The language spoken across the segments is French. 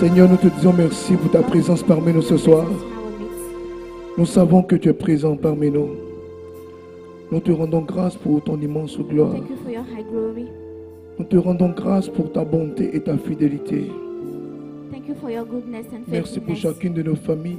Seigneur, nous te disons merci pour ta présence parmi nous ce soir. Nous savons que tu es présent parmi nous. Nous te rendons grâce pour ton immense gloire. Thank you for your high glory. Nous te rendons grâce pour ta bonté et ta fidélité. Thank you for your goodness and Merci pour faithfulness. chacune de nos familles.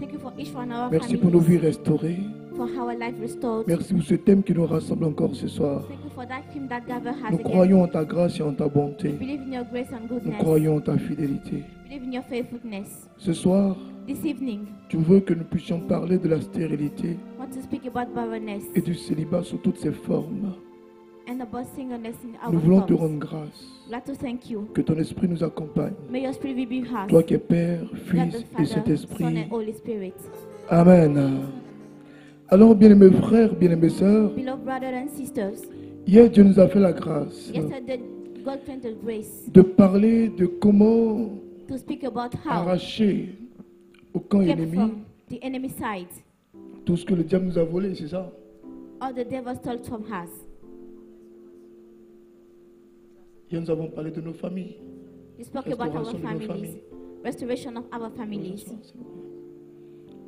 Thank you for each one of our Merci pour nos vies families, restaurées. for our life restored. Merci pour ce thème qui nous rassemble encore ce soir. Thank you for that hymn that gather has Nous again. croyons en ta grâce et en ta bonté. We believe in your grace and Nous goodness. croyons en ta fidélité. We believe in your faithfulness. Ce soir, This evening, tu veux que nous puissions parler de la stérilité I want to speak about barrenness et du célibat sous toutes ses formes. and about singleness in our Nous voulons te forms. rendre grâce. We'd like to thank you. Que ton esprit nous accompagne. May your spirit be with us. Toi qui es Père, God Fils the et Father, Son Saint-Esprit. and Holy Spirit. Amen. Alors, bien-aimés frères, bien-aimés sœurs, Beloved brothers and sisters, hier Dieu nous a fait la grâce yesterday God granted grace de parler de comment to speak about how arracher au camp kept ennemi from the enemy side tout ce que le diable nous a volé, c'est ça? all the devil stole from us. Hier nous avons parlé de nos familles. We spoke about our Restauration de nos families, familles. restoration of our families.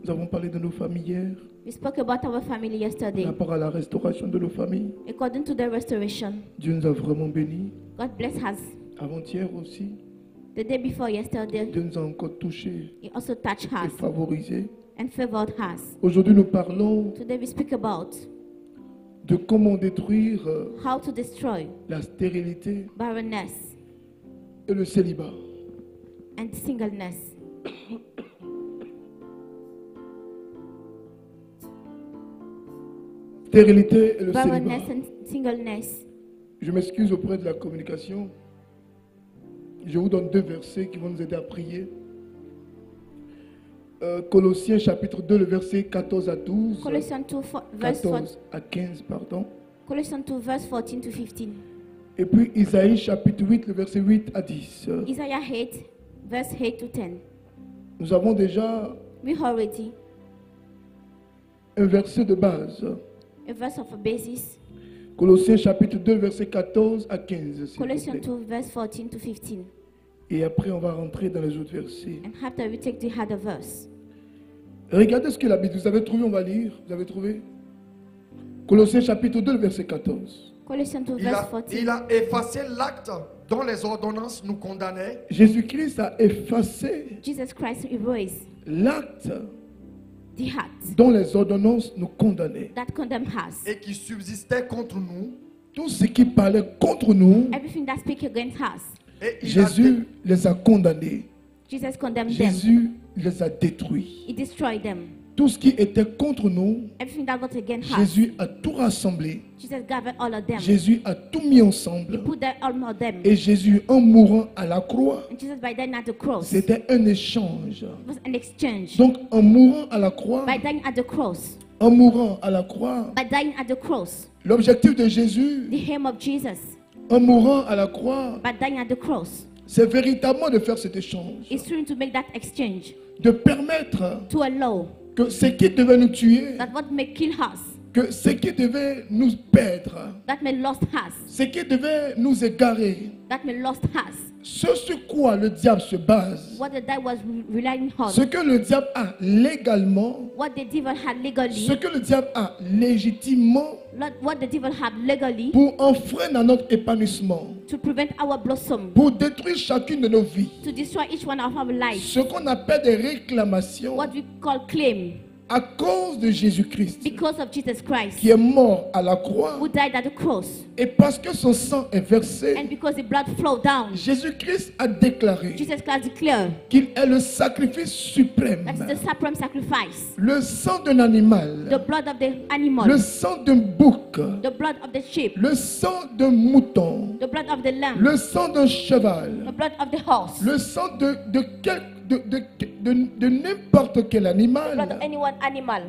Nous avons parlé de nos familles hier, We spoke about our family par yesterday. rapport à la restauration de nos familles. According to the restoration, Dieu nous a vraiment bénis. God bless us. Avant-hier aussi, The day before yesterday, Dieu nous a encore touchés He also touched et us favorisés. and favored us. Aujourd'hui, nous parlons Today we speak about de comment détruire how to destroy la stérilité barrenness et le célibat. and singleness. Stérilité et le Barrenness célibat. and singleness. Je m'excuse auprès de la communication. Je vous donne deux versets qui vont nous aider à prier. Colossiens chapitre 2, le verset 14 à 12. Colossians 2, verse 14 à 15, pardon. Colossians 2, verse 14 to 15. Et puis Isaïe chapitre 8, le verset 8 à 10. Isaiah 8, verse 8 to 10. Nous avons déjà We already un verset de base. a verse of a basis. Colossiens chapitre 2, verset 14 à 15. s'il vous Colossians plaît. 2, verse 14 to 15. Et après, on va rentrer dans les autres versets. And after we take the other verse. Regardez ce que la Bible. Vous avez trouvé, on va lire. Vous avez trouvé Colossiens chapitre 2, le verset 14. Colossians 2, Il verse a, 14. il a effacé l'acte dont les ordonnances nous condamnaient Jésus-Christ a effacé Jesus Christ erased l'acte the act dont les ordonnances nous condamnaient. that condemned us. et qui subsistait contre nous. Tout ce qui parlait contre nous, Everything that speaks against us, Et il a Jésus les a condamnés. Jesus condemned them. Jésus les a détruits. He destroyed them. Tout ce qui était contre nous, Everything that was against us, Jésus a tout rassemblé. Jesus gathered all of them. Jésus a tout mis He ensemble. put all of them. Et Jésus, en mourant à la croix, And Jesus, by dying at the cross, it c'était un échange. was an exchange. Donc, en mourant à la croix, By dying at the cross, en mourant à la croix, by dying at the cross, l'objectif de Jésus, the aim of Jesus, en mourant à la croix, by dying at the cross, c'est véritablement de faire cet échange. is trying to make that exchange, De permettre to allow que ce qui devait nous tuer, that what may kill us, que ce qui devait nous perdre, that may lost us, ce qui devait nous égarer, that may lost us, ce sur quoi le diable se base, what the devil was relying on, ce que le diable a légalement, what the devil had legally, ce que le diable a légitimement what the devil had legally pour enfreindre à notre épanouissement, to prevent our blossom, pour détruire chacune de nos vies. to destroy each one of our lives, Ce qu'on appelle des réclamations what we call claim, à cause de Jésus-Christ because of Jesus Christ, qui est mort à la croix who died at the cross, et parce que son sang est versé, and because the blood flowed down, Jésus-Christ a déclaré Jesus Christ declared qu'il est le sacrifice suprême. that is the supreme sacrifice, Le sang d'un animal, the blood of the le animal, sang d'un bouc, the blood of the sheep, le sang d'un mouton, the blood of the lamb, le sang d'un cheval, the blood of the horse, le sang de n'importe quel the blood animal of any one animal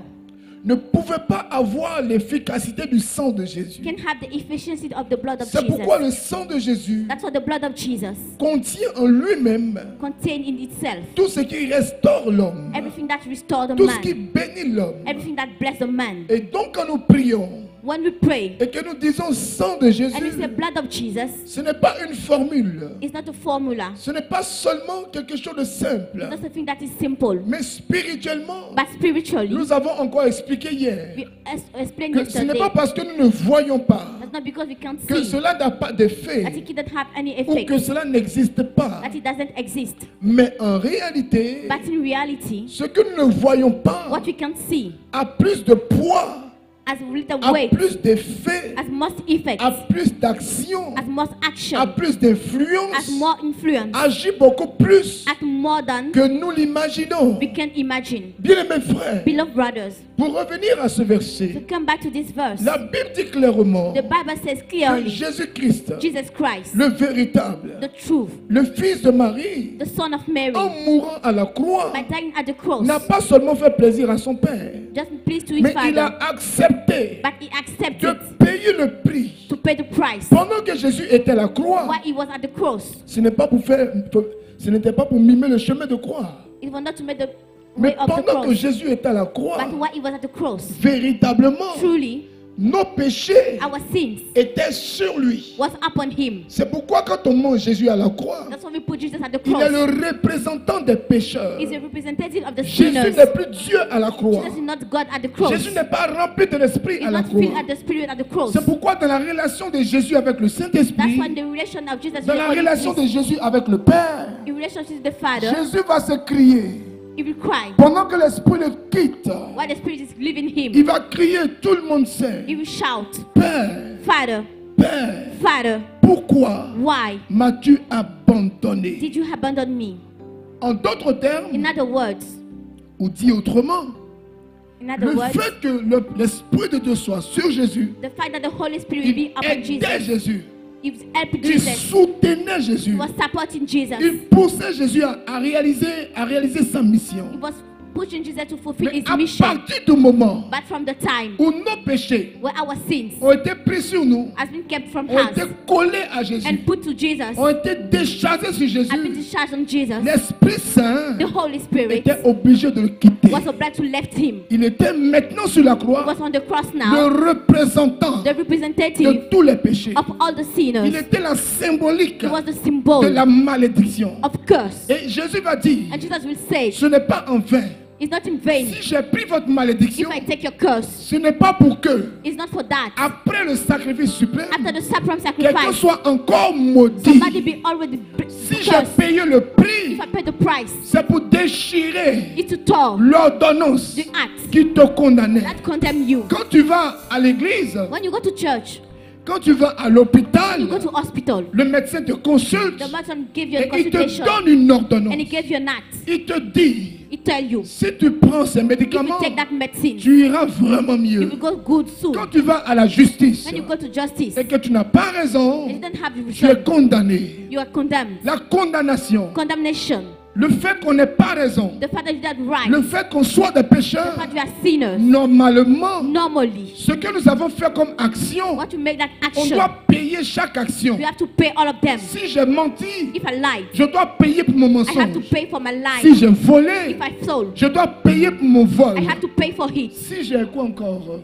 ne pouvait pas avoir l'efficacité du sang de Jésus. can have the efficiency of the blood of C'est pourquoi Jesus. le sang de Jésus That's what the blood of Jesus contient en lui-même contained in itself. tout ce qui restaure l'homme, Everything that restored the tout ce qui man, bénit l'homme. everything that blessed the man. Et donc quand nous prions, when we pray et que nous disons sang de and we Jésus, say blood of Jesus, ce n'est pas une formule. it's not a formula. Ce n'est pas seulement quelque chose de simple. It's not something that is simple. Mais spirituellement, But spiritually, nous avons encore expliqué hier we explained que ce n'est yesterday, pas parce que nous ne voyons pas that's not because we can't que see, cela n'a pas d'effet that it didn't have any ou effect, que cela n'existe pas. that it doesn't exist. Mais en réalité, But in reality, ce que nous ne voyons pas what we can't see a plus de poids, has little a weight, plus d'effet, has most effect, a plus d'action, has most a action, plus has d'influence, more influence, agit beaucoup plus has more than que nous l'imaginons. we can imagine. Bien-aimés frères, Beloved brothers, pour revenir à ce to verset, come back to this verse, la Bible dit clairement the Bible says que clearly, Jésus-Christ, Jesus Christ, le véritable, the truth, le Fils de Marie, the Son of Mary, en mourant à la croix, by dying at the cross, n'a pas seulement fait plaisir à son Père, just pleased to his mais il a Father, accepté but he de accepted payer le prix. to pay the price. Pendant que Jésus était à la croix, While he was at the cross, ce n'est pas pour faire, ce n'était pas pour mimer le chemin de croix. it was not to make the Mais way of the pendant que cross, Jésus était à la croix, but while he was at the cross, véritablement, truly, nos péchés our sins étaient sur lui. was upon him. C'est pourquoi quand on mange Jésus à la croix, That's why we put Jesus at the il est cross. le représentant des pécheurs. He's a representative of the Jésus sinners. n'est plus Dieu à la croix. Jesus is not God at the cross. Jésus n'est pas rempli de l'Esprit He's à la not filled croix. at the Spirit at the cross. C'est pourquoi dans la relation de Jésus avec le That's Saint-Esprit, why the relation of Jesus with dans the la Holy relation de Spirit, Jésus avec le Père, in relationship with the Father, Jésus va se crier. he will cry. Pendant que l'Esprit le quitte, While the Spirit is leaving him, il va crier, tout le monde sait. he will shout, Père, Father, Père, Father, pourquoi why m'as-tu abandonné? did you abandon me? En d'autres termes, In other words, ou dit autrement, in other le words, fait que l'Esprit de Dieu soit sur Jésus, the fact that the Holy Spirit will il be upon aidait Jesus, Jésus, he was helping il Jesus, soutenait Jésus, he was supporting Jesus, il poussait Jésus à réaliser sa mission. he was pushing Jesus to fulfill Mais his à mission. partir du moment But from the time où nos péchés where our sins ont été pris sur nous, has been kept from ont été us collés à Jésus, and put to Jesus, ont été déchargés sur has been Jésus, discharged on Jesus, l'Esprit Saint the Holy Spirit était obligé de le quitter. was obliged to left him. Il était maintenant sur la He croix was on the cross le now, représentant the representative de tous les péchés. of all the sinners. Il était la symbolique He was the de symbol la malédiction. of curse. Et Jésus va dire, And Jesus will say, ce n'est pas en vain. it's not in vain Si j'ai pris votre malédiction, if I take your curse. ce n'est pas pour que, It's not for that. après le sacrifice suprême, After the supreme quelqu'un sacrifice, soit encore maudit. somebody be already Si j'ai cursed. payé le prix, If I pay the price, c'est pour déchirer it's to tell l'ordonnance the act qui te condamnait. that condemn you. Quand tu vas à l'église, When you go to church, quand tu vas à l'hôpital, you go to hospital, le médecin te consulte the man give you a et il te consultation donne une ordonnance. and he gives you an act. Il te dit, He tell you, si tu prends ces if you médicaments, take that medicine, tu iras vraiment you mieux. will go good soon. Quand tu vas à la justice When you go to justice, et que tu n'as pas raison, and you don't have the tu es result, condamné. you are condemned. La condamnation, Condemnation. le fait qu'on n'ait pas raison, The fact that you did right, le fait qu'on soit des the pécheurs, fact you are sinners, normalement, normally, ce que nous avons fait comme action, what to make that on action, doit payer chaque action. you have to pay all of them. Si j'ai menti, If I lied, je dois payer pour mon I have to mensonge. pay for my Si lie. j'ai volé, If I stole, je dois payer pour mon vol. I have to pay for it. Si j'ai quoi encore?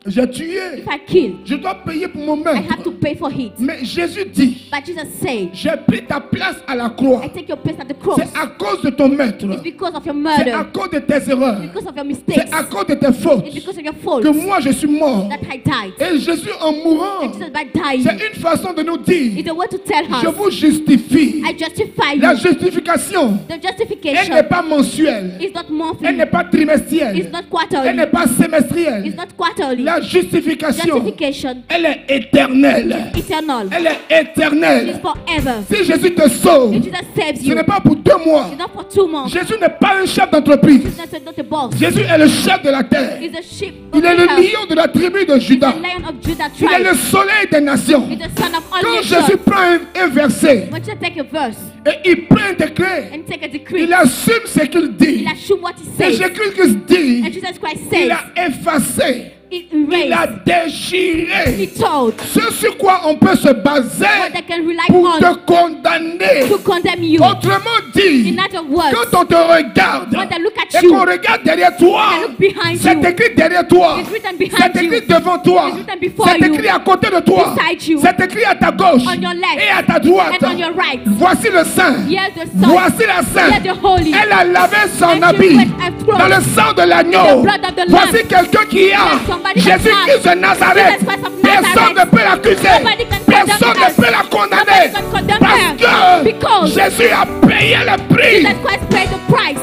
J'ai tué, If I kill, je dois payer pour mon I have to meurtre. pay for it. Mais Jésus dit, But Jesus said, j'ai pris ta place à la croix. I take your place at the cross. C'est à cause de ton maître. It's because of your C'est à murder, cause de tes erreurs. because of your C'est mistakes, à cause de tes fautes it's because of your que faults moi je suis mort. that I died. Et Jésus en mourant, And Jesus by dying, c'est une façon de nous dire, it's a way to tell je us, vous justifie. I justify La you. justification, The elle justification n'est pas mensuelle. is not Elle monthly, n'est pas trimestrielle. it's not Elle quarterly, n'est pas it's semestrielle. not quarterly. La justification, Justification elle est éternelle. is eternal. Elle est It is éternelle. forever. Si Jésus te sauve, If Jesus saves ce you, n'est pas pour 2 mois. it's not for 2 months. Jésus n'est pas un chef d'entreprise. It's not a boss. Jésus est le chef de la terre. It's a sheep Il of est the le house. lion de la tribu de Juda. The lion of Judah Il est le tribe. soleil des nations. It's the son of all Quand nations. Jésus prend un verset When you take a verse et il prend un décret, and take a decree, il assume ce qu'il dit. he assume what he Et says. Jésus dit, And Jesus Christ il says, a effacé, he il a erased, déchiré he told, ce sur quoi on peut se what baser they can rely pour on te condamner. to condemn you. Autrement dit, In other words, quand on te regarde when they look at et you. qu'on regarde derrière toi, And look behind c'est you. écrit derrière toi, It's written behind c'est écrit you. devant toi, It's written before c'est you. écrit à côté de toi, Beside you. c'est écrit à ta gauche On your left. et à ta droite. And on your right. Voici le Saint, Here's the Son. voici la Sainte. Here's the Holy. Elle a lavé son And she habit went and thrown dans le sang de the l'agneau. blood of the Voici Lamb. quelqu'un qui a There's somebody that Jésus-Christ has de Nazareth. Jesus Christ of Personne ne Nazareth. peut l'accuser. Nobody can Personne condemn ne peut la us. condamner. Nobody can condemn Parce her. que Because Jésus a payé le prix. Jesus Christ paid the price.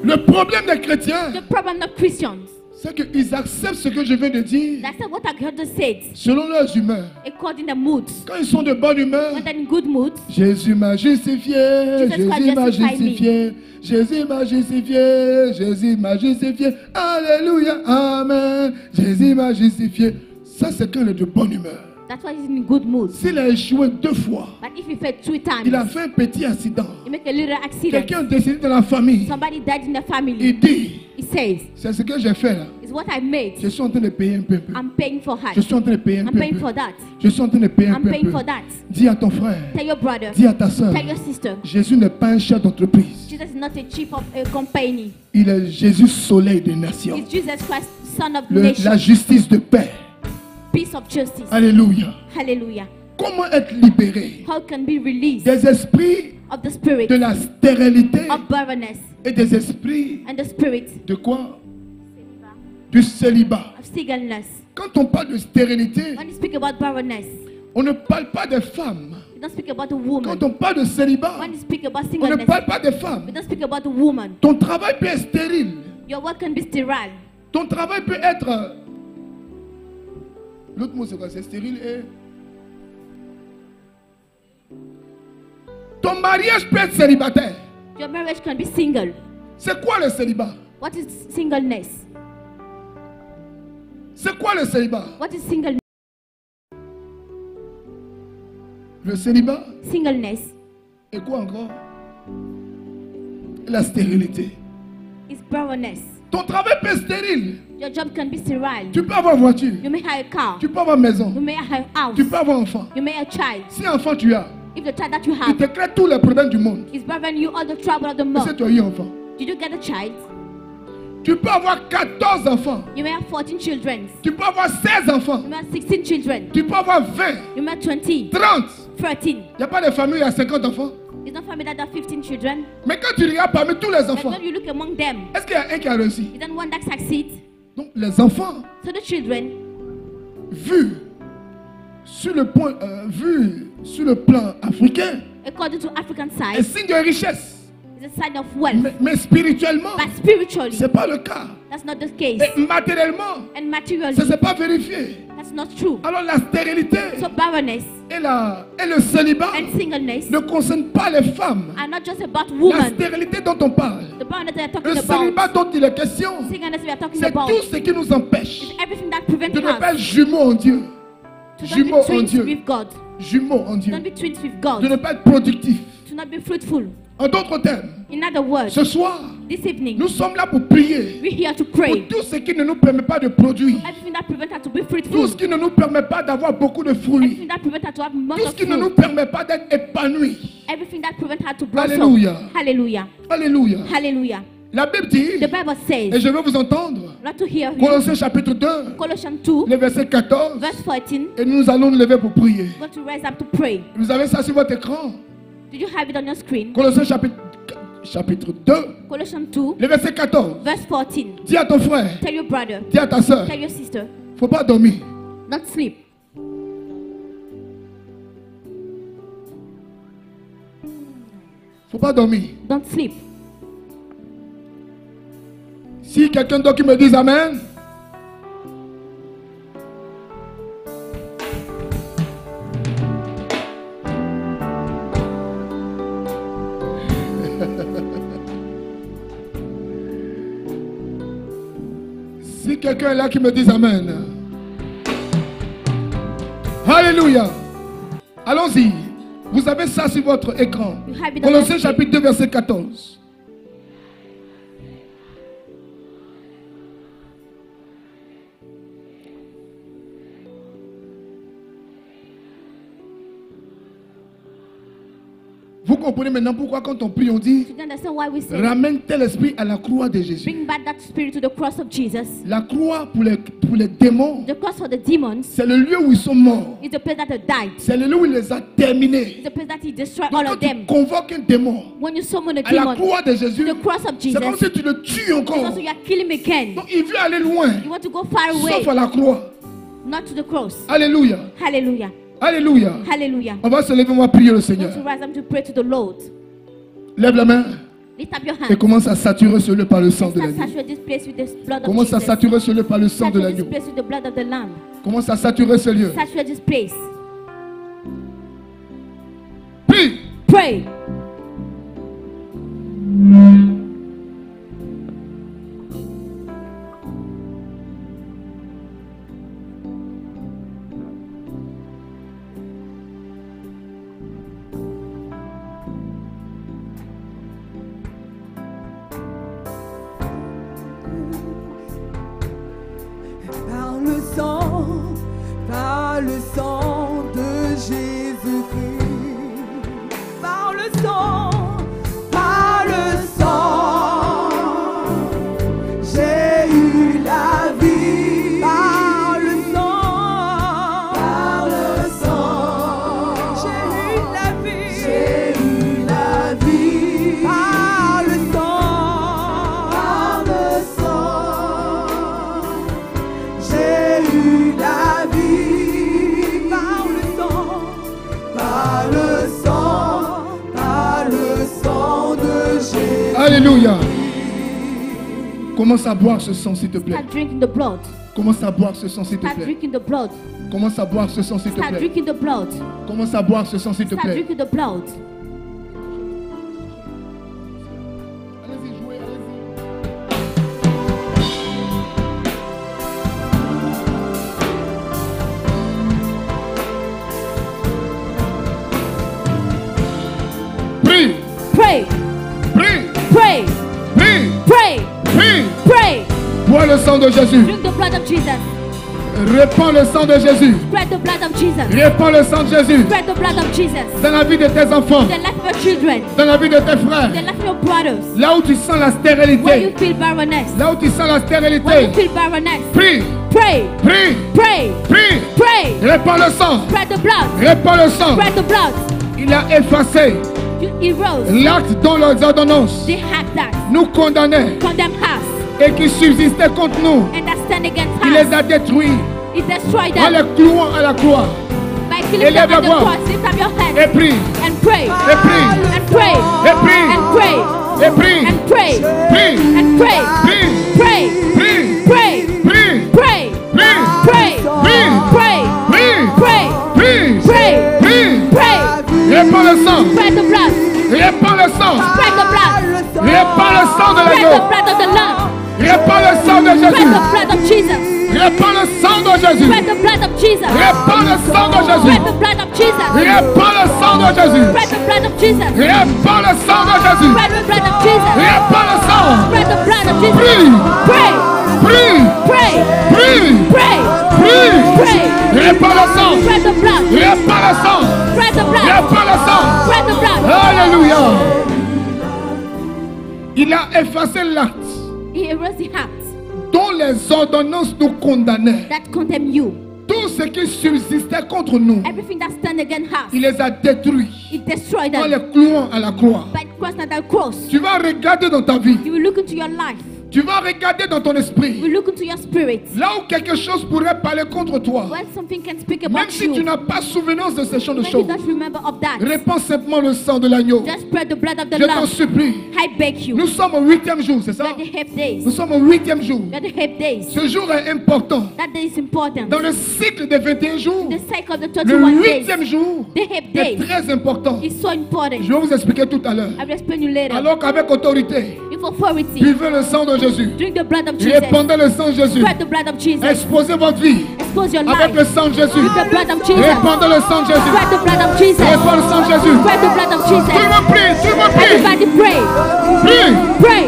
Le problème des chrétiens, The problem of Christians, c'est qu'ils acceptent ce que je viens de dire that's what I heard to say, selon leurs humeurs. according to moods. Quand ils sont de bonne humeur, When they're in good moods, Jésus m'a justifié, Jesus Christ Jésus m'a justified me. justifié, Jésus m'a justifié, Jésus m'a justifié, Alléluia, Amen, Jésus m'a justifié. Ça, c'est quand il est de bonne humeur. that's why he's in good moods. S'il a échoué 2 fois, But if you fail 3 times, il a fait un petit accident. you make a little accident, Quelqu'un a décidé dans la famille. somebody died in the family, Il dit, he says, c'est ce que j'ai fait là. it's what I made. Je suis en train de payer un peu. I'm paying for Je that. suis en train de payer un I'm peu. paying for that. Je suis en train de payer un I'm peu. paying for that. Dis à ton frère, Tell your brother, dis à ta soeur, tell your sister, Jésus n'est pas un chef d'entreprise. Jesus is not a chief of a company. Il est Jésus soleil des nations. He's Jesus Christ, Son of La nations, justice de paix. peace of justice. Alléluia. Hallelujah. Comment être libéré How can be released des esprits of the spirit de la stérilité of barrenness et des esprits and the spirit de quoi? Du célibat. of singleness? Quand on parle de stérilité, When you speak about barrenness, on ne parle pas des femmes. you don't speak about the woman. Quand on parle de célibat, When you speak about on ne singleness, parle pas des femmes. you don't speak about the woman. Ton travail peut être stérile. Your work can be sterile. Ton travail peut être... L'autre mot c'est quoi? C'est stérile et... Ton mariage peut être célibataire. Your marriage can be single. C'est quoi le célibat? What is singleness? C'est quoi le célibat? What is singleness? Le célibat Singleness et quoi encore? La stérilité. is barrenness. Ton travail peut être stérile. Your job can be sterile. Tu peux avoir voiture. You may have a car. Tu peux avoir maison. You may have a house. Tu peux avoir enfant. You may have a child. Si enfant tu as, If the child that you il have te crée tous les problèmes du monde. is bearing you all the trouble of the Est-ce que month, tu as eu enfant? did you get a child? Tu peux avoir 14 enfants. You may have 14 children. Tu peux avoir 16 enfants. You may have 16 children. Tu peux avoir 20, You may have 20, 30. 13. Il n'y a pas de famille à 50 enfants. It's not family that have 15 children. Mais quand tu regardes parmi tous les But enfants, when you look among them, est-ce qu'il y a un qui a réussi? is there one that succeeds? Donc les enfants, So the children, vus sur le point, vus sur le plan africain, according to African est side, signe de richesse. is a sign of wealth. Mais spirituellement, But spiritually, ce n'est pas le cas. that's not the case. Et matériellement, And materially, ça ne s'est pas vérifié. that's not true. Alors la stérilité So barrenness et le célibat and singleness ne concernent pas les femmes. are not just about La women. stérilité dont on parle, The barrenness that we le are talking célibat about, dont il est question, singleness we are talking c'est about, tout ce qui nous empêche is everything that prevents de ne pas être us jumeaux en Dieu. to not Jumeaux be en twins Dieu. with God, Jumeaux en to Dieu. not be twins with De God, ne pas être productifs. to not be fruitful. En d'autres termes, In other words, ce soir, this evening, nous sommes là pour prier. we're here to Pour pray. tout ce qui ne nous permet pas de produire. Everything that prevents us to be Tout fruitful, ce qui ne nous permet pas d'avoir beaucoup de fruits. everything that prevents us to have much Tout ce of qui ne nous fruit, permet pas d'être épanouis. everything that prevents us to blossom. Alléluia. Hallelujah. Alléluia. Hallelujah. La Bible dit, The Bible et says, je veux vous entendre, not to hear you, Colossiens chapitre 2, Colossians 2, le verset 14, verse 14, et nous allons nous lever pour prier. we're going to rise up to pray. Vous avez ça sur votre écran. Did you have it on your screen? Colossiens chapitre 2, Colossians 2, le verset 14. verse 14. Dis à ton frère, Tell your brother, dis à ta soeur, tell your sister, faut pas dormir. not sleep. Faut pas dormir. Don't sleep. Si quelqu'un d'autre qui me dise Amen. Si quelqu'un est là qui me dise Amen. Alléluia. Allons-y. Vous avez ça sur votre écran. You have it on Colossiens your screen. chapitre 2 verset 14. Vous comprenez maintenant pourquoi quand on prie, on dit Do you understand why we say, ramène tel esprit à la croix de Jésus. bring back that spirit to the cross of Jesus? La croix pour les démons, The cross for the demons c'est le lieu où ils sont morts. is the place that they died. C'est le lieu où il les a terminés. It's the place that he destroyed Donc, all quand of tu them. convoques un démon When you summon a à la demon, croix de Jésus, the cross of c'est comme Jesus, si tu le tues it's encore. also you are killing him again. Donc il veut aller loin, You want to go far away, sauf à la croix. not to the cross. Alléluia. Hallelujah. Alléluia. Hallelujah. On va se lever, on va prier le You Seigneur. want to rise up to pray to the Lord. Lève la main Lift up your et hands. commence à saturer ce lieu par le sang de Start l'agneau. saturate this place with the blood of Commence à Jesus. saturer ce lieu par le sang de Saturate this l'agneau. place with the blood of the Lamb. Commence à saturer ce lieu. Saturate this place. Prie. Pray. Par le sang de Jésus-Christ, par le sang, j'ai eu la vie. Par le sang, j'ai eu la vie. J'ai eu la vie. Par le sang, j'ai eu la vie. Par le sang de Jésus. Alléluia. Commence à boire ce sang s'il te plaît. Start drinking the blood. Commence à boire ce sang s'il te Start plaît. drinking the blood. Commence à boire ce sang s'il te Start plaît. drinking the blood. Commence à boire ce sang s'il te Start plaît. drinking the blood. Allez-y, jouez, allez-y. Prie, Pray. prie, Pray. prie, Pray. prie. Pray. Bois le sang de Jésus. Drink the blood of Jesus. Répands le sang de Jésus. Spread the blood of Jesus. Répands le sang de Jésus Spread the blood of Jesus. dans la vie de tes enfants, The life of your children. dans la vie de tes frères. The life of your brothers. Là où tu sens la Where you stérilité, feel barrenness. là où tu sens la Where you stérilité, feel barrenness. prie, Pray. prie, Pray. prie. Pray. Répands le sang, Spread the blood. répands le sang. Spread the blood. Il a effacé You erase l'acte dont les ordonnances the act that nous condamnaient condemn us et qui subsistait contre nous. and that stand against Il les us. a détruits It destroyed en them les clouant à la croix. by killing them Élève la on the voix. cross. Lift up your Et hands prie, and pray. et prie, And pray. et prie, And pray. et prie, And pray. prie, And pray. prie, Pray. prie, Pray. prie, Pray. prie, Pray. prie, Pray. prie, Pray. prie, Pray. prie. Pray. Répands le sang, Spread the blood. répands le sang, Spread the blood. répands le sang de Spread the l'agneau, blood of the Lamb. répands le sang de Spread Jésus, the blood of Jesus. répands le sang de Jésus, Spread the blood of Jesus. répands le sang de Spread Jésus, the blood of Jesus. répands le sang de Jésus, Spread the blood of Jesus. répands le sang de Jésus, Spread the blood of Jesus. répands le sang, Spread the blood of Jesus. Prie. Pray. prie, Pray. prie, Pray. prie, Pray. répands le sang, Spread the blood. répands le sang, Spread the blood. répands le sang. Spread the blood. Alléluia. Il a effacé l'acte He erased the act dont les ordonnances nous condamnaient. that condemn you. Tout ce qui subsistait contre nous, Everything that stand against us, il les a détruits it destroyed en them les clouant à la croix. by cross and that cross. Tu vas regarder dans ta vie, You will look into your life. tu vas regarder dans ton You esprit, will look into your spirit. là où quelque chose pourrait parler contre toi. When something can speak Même about si tu you, n'as pas souvenance de ces choses de when you choses, don't remember of that, répands simplement le sang de l'agneau. just spread the blood of the Je t'en Lamb. supplie. I beg you. Nous sommes au 8e jour, c'est We ça? are the help days. Nous sommes au 8e jour. We are the help days. Ce jour est important. That day is important. Dans le cycle des 21 jours, The cycle of the le 31 days, 8e jour the help est days, très important. is so important. Je vais vous expliquer tout à l'heure. I will explain you later. Alors qu'avec autorité, With authority, buvez le sang de Jésus. drink the blood of Jesus. Répandez le sang de Jésus. Spread the blood of Jesus. Exposez votre vie Expose your avec life le sang de Jésus. with the blood of Jesus. Répandez le sang de Jésus. Spread the blood of Jesus. Répandez le sang de Jésus. Spread the blood of Tout le Jesus. monde prie, tout le monde prie. Everybody pray. Prie. Pray.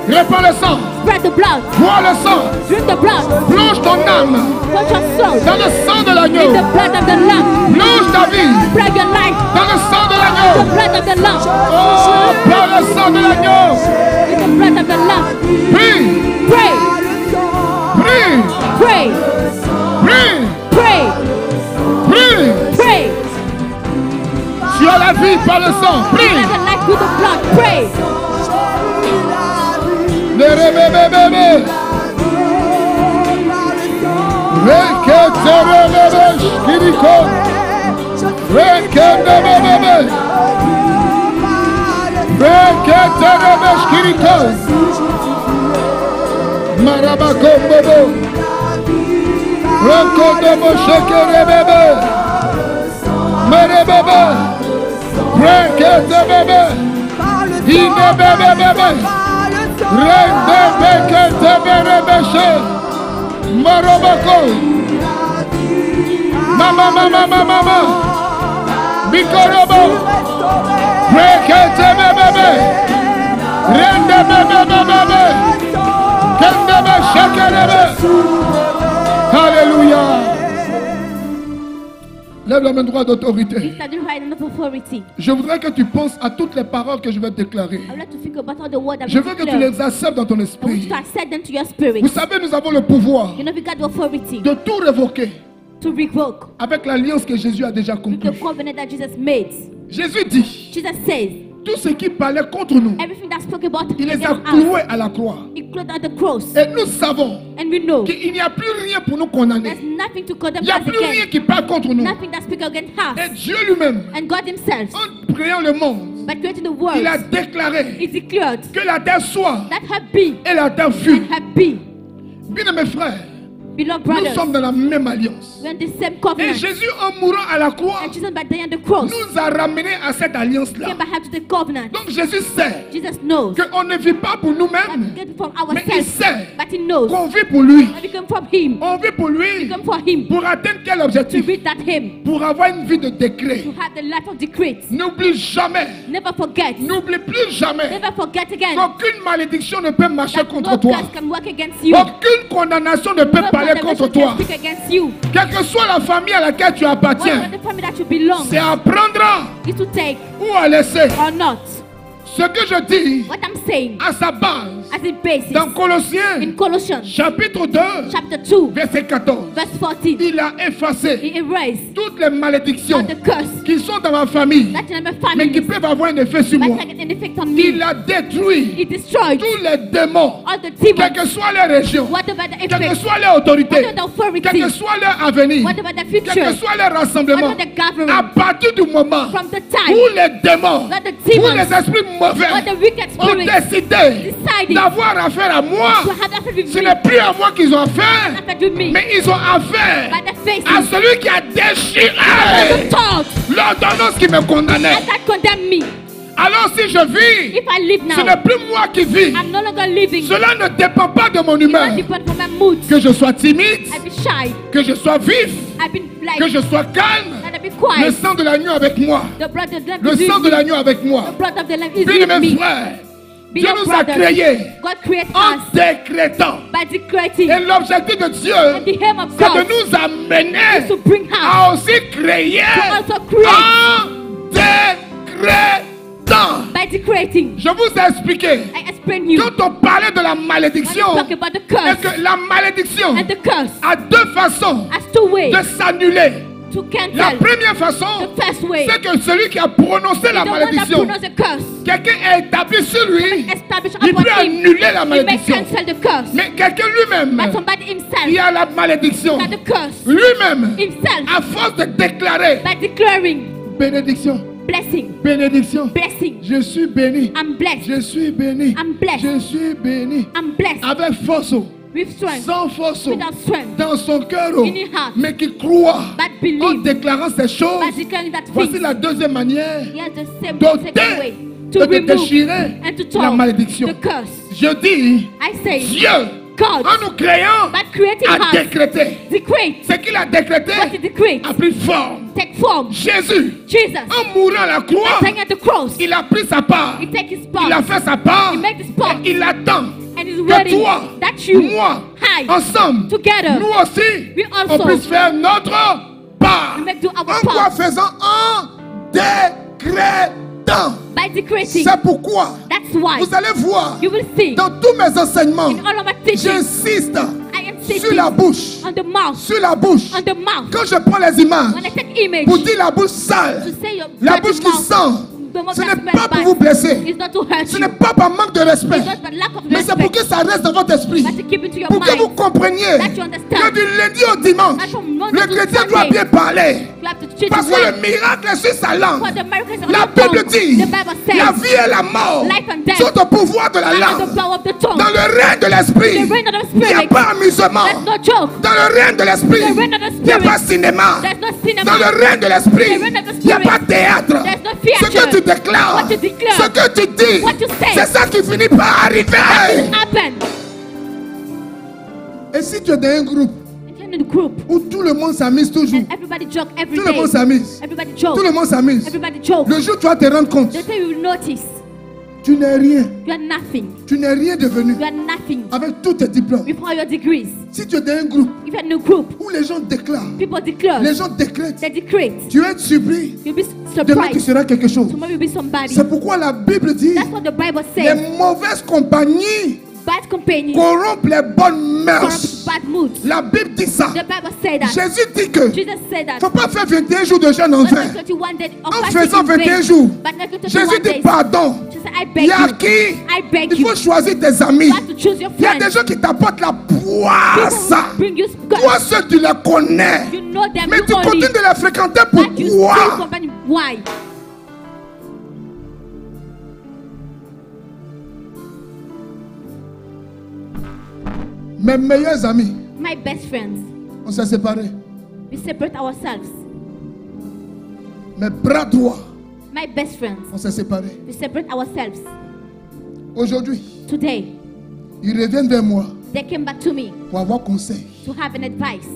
Répands le sang. Spread the blood. Bois le sang. Drink the blood. Plonge ton âme Put your soul dans le sang de in l'agneau. the blood of the Lamb. Plonge ta vie Spread your life. dans le sang de The l'agneau. blood of of the Lamb. Oh, par le sang de l'agneau. With the blood of the Lamb. Prie, Pray. prie, Pray. prie, Pray. prie. Pray. Tu as la vie par le sang. You Prie. have the life with the blood. Pray. Le rebébébébé. Reketerebebe, shkiriko. Reketerebebe. Reketerebe, shkiriko. Marabakombobo. Rekodobo, shekerebebe. Merebebe. Reketebebe. Inebebebebe. Rendebeketeberebeshe. Marobako. Mama. Bikorobo. Reketebebebe. Rendebebebebe. Kendebe shekerebe. Alléluia. Lève la main droite d'autorité. Lift the right hand of authority. Je voudrais que tu penses à toutes les paroles que je vais déclarer. I would like to think about all the word that Je veux que tu les acceptes dans ton I want you esprit. to accept them to your spirit. Vous savez, nous avons le pouvoir You know, we got the authority de tout révoquer to revoke avec l'alliance que Jésus a déjà with the conclue. covenant that Jesus made. Jésus dit, Jesus says, tout ce qui parlait contre nous, everything that spoke about il les a against us, cloués à la croix. it clothed at the cross. Et nous savons And we know qu'il n'y a plus rien pour nous there's condamner. nothing to condemn Il n'y a us plus rien against. qui parle contre nous. Nothing that speaks against Et us. Dieu lui-même, And God himself, en créant le monde, by creating the il a world, déclaré he declared que la terre soit that her be et la terre fut. and her be. Bien mes frères, Beloved nous brothers, sommes dans la même alliance. we're in the same Et covenant. Jésus, en mourant à la croix, And Jesus, by dying on the cross, nous a ramenés à cette alliance-là. came back to the covenant. Donc Jésus sait Jesus knows qu'on ne vit pas pour that nous-mêmes, we get from mais il ourselves, sait but he knows qu'on vit pour lui. that we come from him. On vit pour lui. We come for him Pour atteindre quel to objectif? reach that him, Pour avoir une vie de décret. to have the life of decree. N'oublie jamais, Never forget. n'oublie plus jamais Never forget again qu'aucune malédiction ne peut marcher that contre no toi. curse can work against you. Aucune condamnation ne peut No parler contre condemnation toi. can speak against you. Quelle que soit la famille à laquelle tu appartiens, Whatever the family that you belong c'est à prendre is to take ou à laisser. or not. Ce que je dis What I'm saying à sa base, as a basis dans Colossiens, in Colossians chapitre 2, chapter 2 verset 14, verse 14, il a effacé he erased toutes les malédictions all the curse qui sont dans ma famille, that in my mais qui family peuvent avoir un effet sur might moi. have an effect on Il me. a détruit He destroyed tous les démons, all the quelles demons, que soient les régions, whatever the quelle que effect, soit leur autorité, whatever the authority, quel que soit leur avenir, whatever the quel que future, soit leur rassemblement, whatever the gathering, à partir du moment from the time où les démons, that the où demons, les esprits mauvais what the wicked ont spirits décidé decided d'avoir affaire à moi, to have affair with ce me, n'est plus à moi qu'ils ont affaire, affair with me, mais ils ont affaire by the faces, à celui qui a déchiré the thoughts l'ordonnance qui me condamnait. that condemn me. Alors si je vis, If I live ce now, n'est plus moi qui vis. I'm no longer living. Cela ne dépend pas de mon It humeur. doesn't depend from my mood. Que je sois timide, I've been shy. que je sois vif, I've been like, que je sois calme. and I've been Le quiet. sang de l'agneau avec moi. The blood of the Lamb Le is sang with de me. l'agneau avec moi. The blood of the Lamb is Bien with mes me. frères, Dieu Beloved nous a brothers, créés God created en us décrétant. by decreting, Et l'objectif de Dieu, and the aim of c'est de God nous amener is to bring us à aussi créer to also create en décrétant. by decreting. Je vous ai expliqué. I explain you Quand on parlait de la when malédiction, you talk about the et curse que la malédiction and the curse a deux façons as two ways de s'annuler. to La cancel. première façon, The first way c'est que celui qui a prononcé la the one that malédiction, pronounce the curse quelqu'un a établi sur lui, established il upon peut him. annuler la He may malédiction. cancel the curse. Mais quelqu'un lui-même But somebody himself qui a la malédiction, got the curse lui-même, himself à force de déclarer by declaring bénédiction, blessing, bénédiction, blessing. je suis béni, I'm blessed. je suis béni, I'm blessed. je suis béni, I'm blessed avec force, with strength, sans force, without strength, dans son cœur, in his heart, mais qui croit but en believe déclarant ces choses. by declaring that Voici things. la deuxième manière He has the same d'ôter second way et to de remove déchirer and to la talk malédiction. the curse. Je dis, I say, Dieu, God, en nous créant, by creating a us, décrété. decree Ce qu'il a décrété what he decreed, a pris forme. take form. Jésus, Jesus, en mourant à la croix, hanging at the cross, il a pris sa part. he take his Il a part fait sa part. He made his part. Et il attend and is que ready toi, that you, moi, I, ensemble, together, nous aussi, we on also puisse faire notre part. we make do our En quoi part faisant en décrétant. décrétant, by decreting. c'est pourquoi That's why vous allez voir you will see dans tous mes enseignements, in all of my teaching, j'insiste I am sur teaching la bouche. on the mouth, Sur la bouche. on the mouth. Quand je prends les images When I take image, pour dire la bouche sale, to say your la dirty bouche qui mouth, sent, the mouth ce that n'est smells pas pour bad. vous blesser. It's not to hurt Ce you. n'est pas par manque de respect. It's not by lack of Mais c'est pour que respect. ça reste dans votre esprit. But to keep it to your Pour que vous mind. compreniez That you understand. que du lundi au dimanche, That from Monday le to chrétien Sunday, doit bien parler. You have to treat Parce it que well. le miracle est sur sa langue. For the miracles on La your Bible tongue. dit, The Bible says, la vie et la mort life and death sont au pouvoir de la are the langue. power of the tongue. Dans le règne de l'esprit, The reign of the il n'y a spirit. pas amusement. There's no joke. Dans le règne de l'esprit, The reign of the il n'y a spirit. pas cinéma. There's no cinema. Dans le règne de l'esprit, The reign of the il n'y a spirit. pas théâtre. There's no Ce theater. que tu déclares, What you declare. ce que tu dis, What you say. c'est ça qui finit par arriver. Happen. Et si tu es dans un groupe And you're in a group où tout le monde s'amuse toujours, and everybody joke every tout le day. monde s'amuse, Everybody joke. tout le monde s'amuse, Everybody joke. le jour où tu vas te rendre compte, The day you will notice tu n'es rien, you are nothing. tu n'es rien devenu You are nothing avec tous tes diplômes. with all your degrees. Si tu es dans un groupe If you're in a group, où les gens déclarent, people declare, les gens décrètent, they decree. tu vas être surpris, You'll be demain tu surprised. seras quelque chose. Tomorrow you'll be somebody. C'est pourquoi la Bible dit, That's what the Bible les says. mauvaises compagnies Bad companions corrompent les bonnes mœurs. corrupt bad moods. La Bible dit ça. The Bible said that. Jésus dit que Jesus said that. faut pas faire 21 jours de jeûne en Not vain. 21 days of En fasting faisant in vain, 21 jours, but not 21 Jésus dit days. pardon. Jesus said, I Il beg y a you. qui I beg il you. faut choisir tes amis. You have to choose your Il y a friends. des gens qui t'apportent la People poisse. will bring you Toi seul tu les connais. You know them. Mais you tu only. continues de les fréquenter. But you still Pourquoi? company. Why? Mes meilleurs amis, My best friends. on s'est séparés. We separate ourselves. Mes bras droits, My best friends. on s'est séparés. We separate ourselves. Aujourd'hui, Today, ils reviennent vers moi they came back to me pour avoir conseil. to have an advice.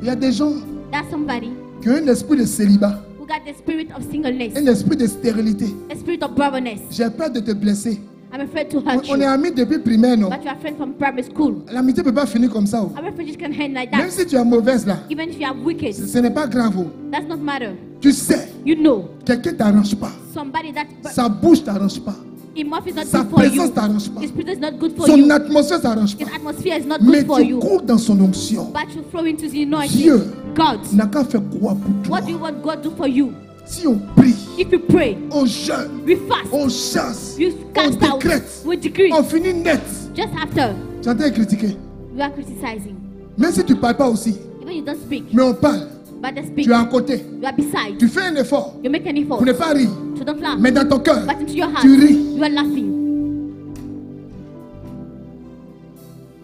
Il y a des gens That's somebody qui ont un esprit de célibat, who got the spirit of singleness, un esprit de stérilité. a spirit of barrenness. J'ai peur de te blesser. I'm afraid to hurt On est you. amis depuis primaire, non? But you are friends from primary school. L'amitié ne peut pas finir comme ça. Oh. Our friendship can end like Même that. si tu es mauvaise là, Even if you are wicked, ce n'est pas grave. Oh. that's not matter. Tu sais, You know, quelqu'un ne t'arrange pas. somebody that Sa bouche ne t'arrange pas. his mouth is not Sa good for you. présence ne t'arrange pas. His spirit is not good for Son you. atmosphère ne t'arrange pas. His atmosphere is not Mais good for tu you. cours dans son onction. But you flow into the anointing. Dieu God, n'a qu'à faire quoi pour toi? what do you want God to do for you? Si on prie, If you pray, on jeûne, we fast, on chasse, you on cast out, décrète, we decree. on finit net. Just after, Tu as été critiqué. you are criticizing. Même si tu ne parles pas aussi, Even you don't speak, mais on parle. but they speak. Tu es à côté. You are beside. Tu fais un effort You make an effort pour ne pas rire. to don't laugh. Mais dans ton cœur, But into your heart, tu ris. you are laughing.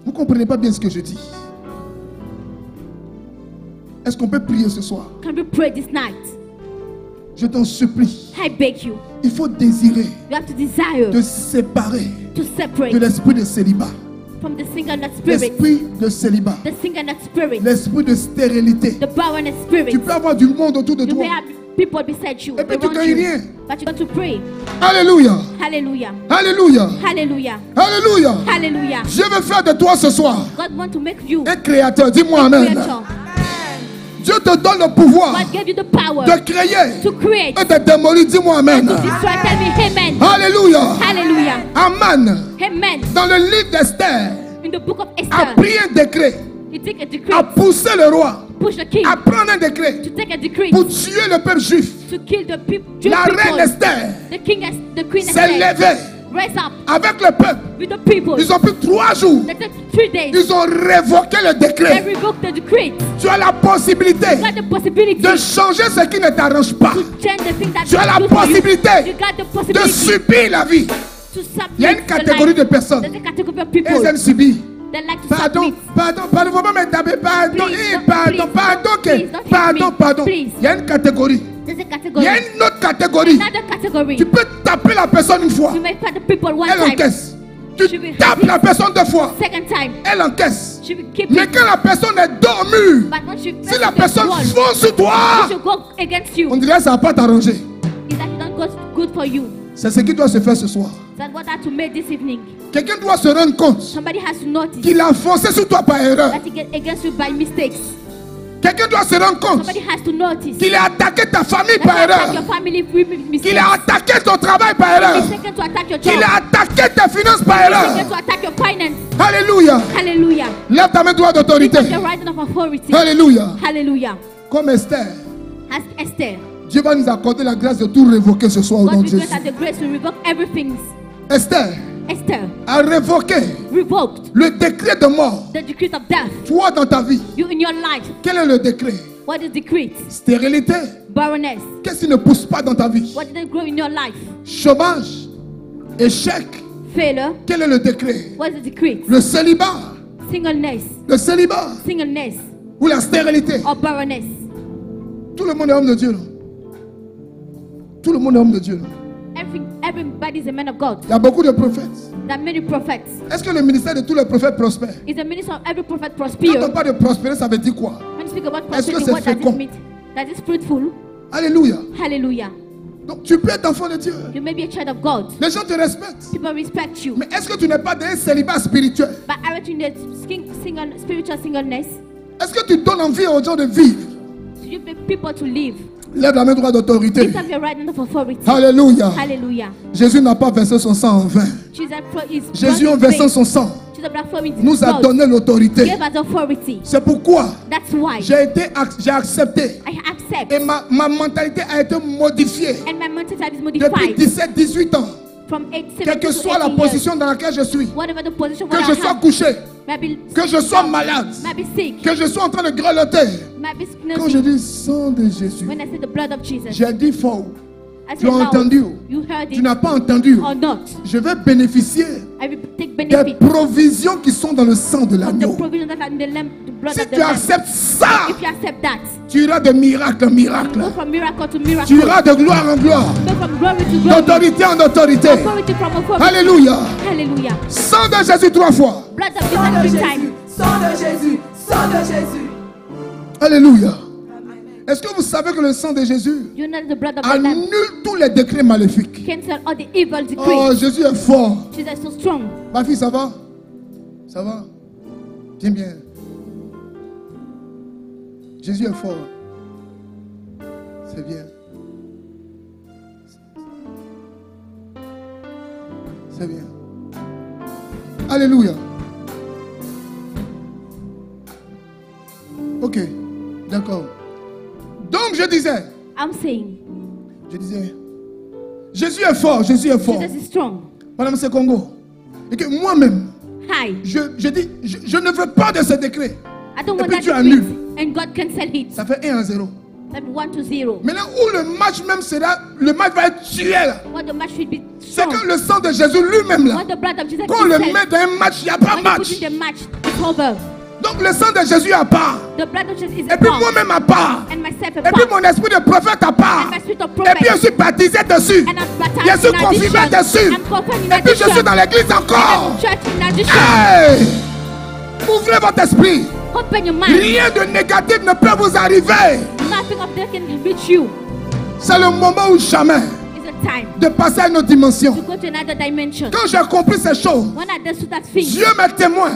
Vous ne comprenez pas bien ce que je dis. Est-ce qu'on peut prier ce soir? Can we pray this night? Je t'en supplie. I beg you. Il faut désirer You have to desire de séparer to de separate l'esprit de célibat. from the singleness spirit, L'esprit de célibat. the singleness spirit, L'esprit de stérilité. the barrenness spirit. Tu peux avoir du monde autour de You may toi. have people beside you, Et puis tu around gagnes you, rien. but you got to pray. Alléluia. Hallelujah. Alléluia. Hallelujah. Alléluia. Hallelujah. Je veux faire de toi ce soir God wants to make you un créateur. Dis-moi amen. creator. Dieu te donne le pouvoir God gave you the power de créer to create, et de démolir. Dis-moi amen. to destroy. Tell me amen. Alléluia. Hallelujah. Amen. Amen. Dans le livre d'Esther, In the book of a Esther, pris un décret, he take a decree, a poussé le roi push the king à prendre un décret to take a decree pour tuer le peuple juif. to kill the people. La reine Esther The king, the queen s'est Esther, levée rise up avec le peuple. with the people. Ils ont pris 3 jours. They took 3 days. Ils ont révoqué le They décret. revoked the decree. Tu as la possibilité You got the possibility de changer ce qui ne t'arrange pas, to change the thing that Tu as la good for you. possibilité You got the de possibility subir la vie. to submit Il y a une to catégorie life. de personnes. There's a category of Elles people aiment subir. that like to Pardon, submit. pardon, pardon, faut pas me taper, pardon, Please, don't- pardon, please, pardon, don't- please, don't hit pardon, me. pardon. Please. Il y a une catégorie. There's a Il category. y a une autre catégorie. Another category. Tu peux taper la personne une fois, You may fight the people one elle time. encaisse. She Tu will tapes resist. la personne 2 fois, Second time, elle encaisse. she will keep Mais it. quand la personne est dormue, But when she si la faces the personne wall, fonce sur toi, she should go against you. on dirait que ça ne va pas t'arranger. Is that it don't go good for you? C'est ce qui doit se faire ce soir. That's what I had to make this evening. Quelqu'un doit se rendre compte Somebody has to notice qu'il a foncé sur toi par erreur. that he get against you by mistakes. Quelqu'un doit se rendre compte Somebody has to notice qu'il a attaqué ta famille that par you attack your erreur. family mistakes. Qu'il a attaqué ton travail par erreur. He's taken to attack your job. Qu'il a attaqué tes finances par He's erreur. taken to attack your finance. Alléluia. Hallelujah. Lève ta main droite d'autorité. Lift up your right hand of authority. Alléluia. Hallelujah. Comme Esther, As Esther, Dieu va nous accorder la grâce de tout révoquer ce soir au nom God de will Jésus. grant us the grace to revoke everything. Esther Esther a révoqué revoked le décret de mort. the decree of death. Toi dans ta vie, You in your life. quel est le décret? What is decree? Stérilité. Barrenness. Qu'est-ce qui ne pousse pas dans ta vie? What did they grow in your life? Chômage. Échec. Failure. Quel est le décret? What is the decree? Le célibat. Singleness. Le célibat. Singleness. Ou la stérilité. Or barrenness. Tout le monde est homme de Dieu. Là. Tout le monde est homme de Dieu. Là. Everybody is a man of God. Il y a beaucoup de prophètes. There are many prophets. Est-ce que le ministère de tous les prophètes prospère? Is the ministry of every prophet Quand on prosper? parle de prospérer, ça veut dire quoi? When you speak about Est-ce que prosperity, c'est what does fécond? it mean? That is fruitful. Alléluia. Hallelujah. Donc tu peux être enfant de Dieu. You may be a child of God. Les gens te respectent. People respect you. Mais est-ce que tu n'es pas dans un célibat spirituel? But aren't you in the spiritual singleness? Est-ce que tu donnes envie aux gens de vivre? So you make people to live. Lève la main droite d'autorité. Lift up your right hand of authority. Alléluia. Hallelujah. Jésus n'a pas versé son sang en vain. Jésus, en versant son sang, nous a donné l'autorité. Gave us authority. C'est pourquoi That's why j'ai accepté. I accept. Et ma mentalité a été modifiée And my mentality is depuis modified 17-18 ans. from 8, 7 Quelle que to soit la 18 years. position dans laquelle je suis, Whatever the position que where je I sois am, couché, maybe que je sois malade, maybe sick, que je sois en train de grelotter. maybe Quand je sickness. dis sang de Jésus, When I say the blood of Jesus, j'ai dit faux. I Tu say as loud. entendu? You heard Tu it n'as pas entendu. or not. Je vais bénéficier I will take des benefit provisions qui sont dans le sang de of the l'agneau. provision that are in the blood Si of the tu lamb. acceptes ça, If you accept that, tu iras de miracle en miracle. go from miracle to miracle. Tu iras de gloire en gloire, Go from glory to glory. d'autorité en autorité. Authority from authority. Alléluia. Hallelujah. Sang de Jésus 3 fois. Blood of Sang de Jesus every Jésus, time. sang de Jésus, sang de Jésus. Alléluia. Est-ce que vous savez que le sang de Jésus You know the blood of the lamb annule tous les décrets maléfiques? cancel all the evil decrees. Oh, Jésus est fort. Jesus is so strong. Ma fille, ça va? Ça va? Tiens bien. Jésus est fort. C'est bien. C'est bien. Alléluia. Ok, d'accord. Donc je disais, I'm saying Jésus est fort, Jésus est fort. Jesus is strong. Madame Sekongo. Et que moi-même, Hi. je dis, je ne veux pas de ce décret. I don't Et want puis that tu decree. annules. And God cancel it. Ça fait 1-0. That 1-0. Maintenant où le match même sera, le match va être tué là. What the match should be C'est strong. que le sang de Jésus lui-même là. What the blood of Jesus Quand on le cancel. met dans un match, il n'y a pas When you match. put in the match, it's over. Donc le sang de Jésus à part. The blood of Jesus is Et puis apart. moi-même à part. And myself Et puis apart. mon esprit de prophète à part. And my spirit of Et prophet. puis je suis baptisé dessus. And I'm baptized Je suis in confirmé addition. dessus. I'm confirmed in Et puis je addition. suis dans l'église encore. Church in addition. Hey! Ouvrez votre esprit. Open your mind. Rien de négatif ne peut vous arriver. Nothing of that can reach you. C'est le moment où jamais It's a time de passer à une autre dimension. to go to another dimension. Quand j'ai compris ces choses, When I understood that thing, Dieu m'est témoin.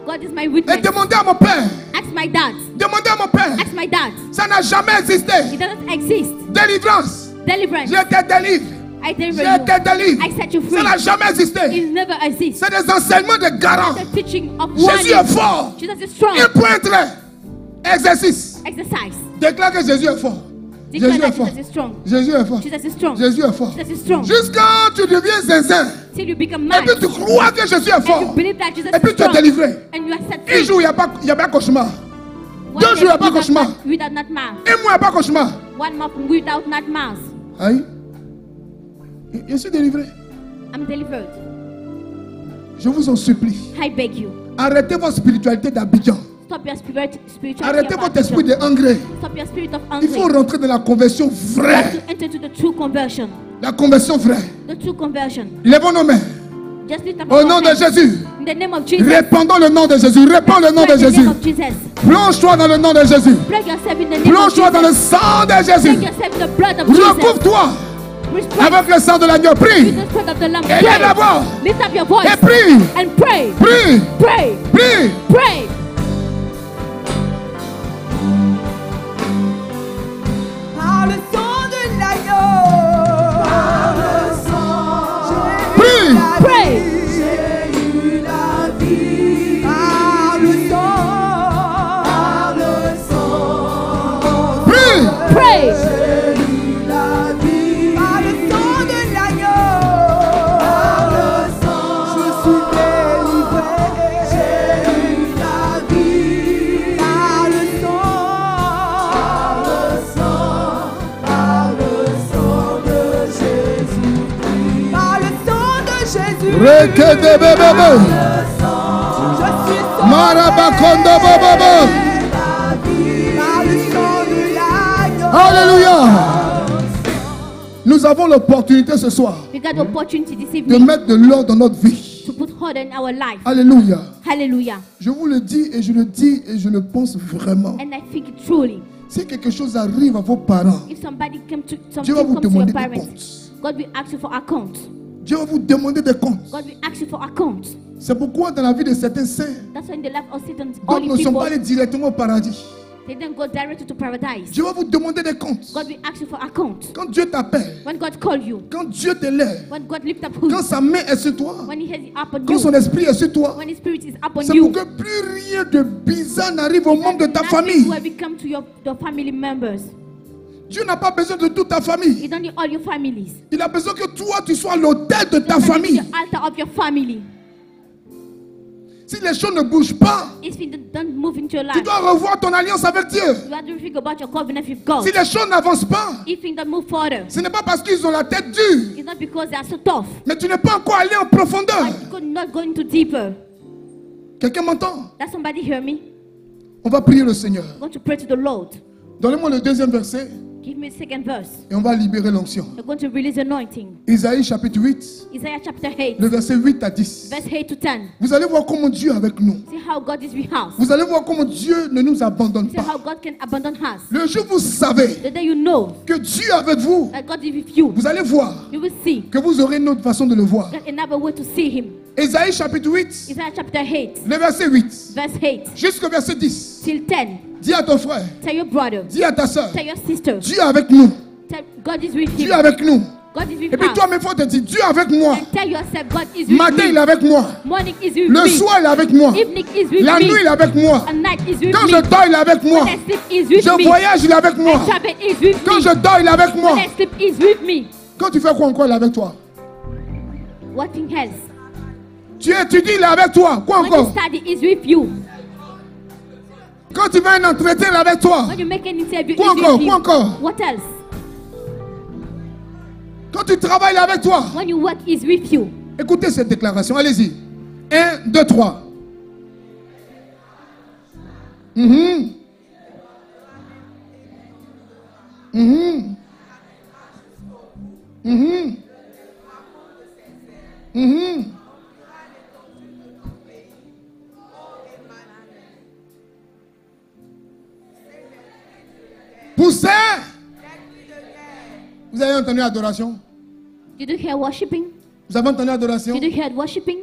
God is my Et witness. demandez à mon père. Ask my dad. Demandez à mon père. Ask my dad. Ça n'a jamais existé. It doesn't exist. Délivrance. Deliverance. J'ai été délivré. I deliver J'ai you. été délivré. I set you free. Ça n'a jamais existé. It never exists. C'est des enseignements de garant. The teaching of Jésus est warning. fort. Jesus is strong. Il pointerait. Exercice. Exercise. Déclare que Jésus est fort. Declare Jésus est that fort. Jesus is strong. Jésus est fort. Jesus is strong. Jésus est fort. Jesus is strong. Jusqu'à tu deviens zinzin. Till you become Et mad. puis tu crois que Jésus est And you fort. believe that Jesus Et puis is tu es strong. délivré. And you are set Un free. jour, il n'y a pas cauchemar. 1 deux jours, il n'y a pas without cauchemar. without nightmares. Un mois, il n'y a pas cauchemar. 1 month without nightmares. Aïe. Je suis délivré. I'm delivered. Je vous en supplie. I beg you. Arrêtez votre spiritualité d'Abidjan. Stop your spirituality. Arrêtez of votre esprit ambition. de engrais. Stop your spirit of Il faut hunger. rentrer dans la conversion You have vraie. to enter to the true conversion. La conversion vraie. The true conversion. Lèvons nos mains. Just lift up Au your nom de hands. Jésus. In the name of Jesus. Répandons le nom de Jésus. Répands le nom de Pray in the Jésus. name of Jesus. Plonge-toi dans le nom de Jésus. Plug yourself in the name of Plonge-toi dans le Jesus. sang de Plug Jésus. yourself in the blood of Jesus. Recouvre-toi Respect avec le sang de l'agneau. Prie. with the spirit of the Lamb. Et lève la Pray. voix. Lift up your voice Et prie. and pray. Prie. Pray. Prie. Pray. Jésus. Rekede bebebe. Je suis sauvé. Marabakondo bobobo. Par le sang de l'agneau. Alléluia. Nous avons l'opportunité ce soir We got the opportunity this de evening mettre de l'ordre dans notre vie. to put order in our life. Alléluia. Hallelujah. Je vous le dis et je le dis et je le pense vraiment. And I think it truly. Si quelque chose arrive à vos parents, If somebody come to Dieu va something vous comes to your demander des parents, comptes. God will ask you for account. Dieu va vous demander des comptes. God will ask you for account. C'est pourquoi dans la vie de certains saints, That's why in the life of Satan, d'autres only ne sont people, pas allés directement au paradis. they don't go directly to paradise. Dieu va vous demander des comptes. God will ask you for account. Quand Dieu t'appelle, When God call you, quand Dieu t'élève, when God lift up quand you, sa main est sur toi, when He has it upon quand son you, esprit est sur toi, when His Spirit is upon c'est you, pour que plus rien de bizarre n'arrive aux membres de ta nothing famille. will become to your family members. Dieu n'a pas besoin de toute ta famille. You don't need all your families. Il a besoin que toi, tu sois l'autel de ta You need famille. the altar of your family. Si les choses ne bougent pas, If you don't move into your tu life, dois revoir ton alliance avec Dieu. you have to think about your covenant with God. Si les choses n'avancent pas, If you don't move further, ce n'est pas parce qu'ils ont la tête dure, it's not because they are so tough. mais tu n'es pas encore allé en profondeur. But you're not going to deeper. Quelqu'un m'entend? Does somebody hear me? On va prier le Seigneur. I'm going to pray to the Lord. Donnez-moi le deuxième verset Give me the second verse. et on va libérer l'onction. We're going to release anointing. Isaïe chapitre 8, Isaiah chapter 8, le verset 8 à 10. verse 8 to 10. Vous allez voir comment Dieu est avec nous. See how God is with us. Vous allez voir comment Dieu ne nous abandonne See pas. how God can abandon us. Le jour où vous savez The day you know que Dieu est avec vous, that God is with you, vous allez voir you will see que vous aurez une autre façon de le voir. that another way to see Him. Isaïe chapitre 8, Isaiah chapter 8, le verset 8 verse 8 jusqu'au verset 10. till 10. Dis à ton frère, Tell your brother, dis à ta soeur, tell your sister, Dieu est avec nous. tell God is with Dieu him. est avec nous. God is with Et puis us. toi-même, il faut te dire, Dieu est avec moi. And tell yourself, God is with Matin, il est me. avec moi. Morning is with Le me. soir, il est avec moi. Evening is with La me. nuit, il est avec moi. And night is with Quand me. je dors, il est avec moi. When I sleep is with Je me. voyage, il est avec moi. And travel is with Quand me. je dors, il est avec moi. When I sleep is with me. Quand tu fais quoi encore, il est avec toi. What thing else? Tu étudies, il est avec toi. Quoi When you encore? study is with you. Quand tu vas à un entretien, il est avec toi. When you make an interview Quoi is encore? with you. Quoi encore? What else? Quand tu travailles, il est avec toi. When you work is with you. Écoutez cette déclaration. Allez-y. 1, 2, 3. Mhm. Mhm. Mhm. Mhm. Poussez. Vous avez entendu l'adoration? Did you hear worshiping? Vous avez entendu l'adoration? Did you hear worshiping?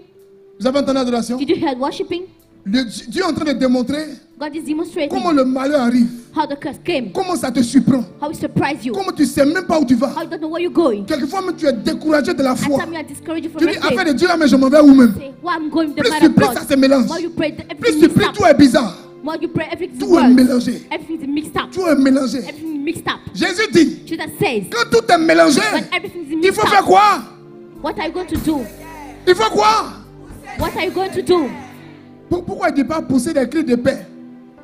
Vous avez entendu l'adoration? Did you hear worshiping? Dieu est en train de démontrer God is demonstrating comment le malheur arrive. how the curse came, Comment ça te surprend. how it surprised you, Comment tu ne sais même pas où tu vas. how you don't know where you're going. Quelquefois même tu es découragé de la At foi. times you are discouraged from Tu dis, your affaire faith. de Dieu là, mais je m'en vais où même. Say, why I'm going the Plus man tu of pries, God. ça se mélange. More you pray, Plus everything tu is pries, mixed tout up. est bizarre. More you pray, everything is Tout est worse. mélangé. Everything is mixed up. Tout est mélangé. Everything is mixed up. Jésus dit, Jesus says, quand tout est mélangé, when everything is il mixed faut faire up, quoi? what are you going to do? Il faut quoi? What are you going to do? Pourquoi il ne dit pas pousser des cris de paix?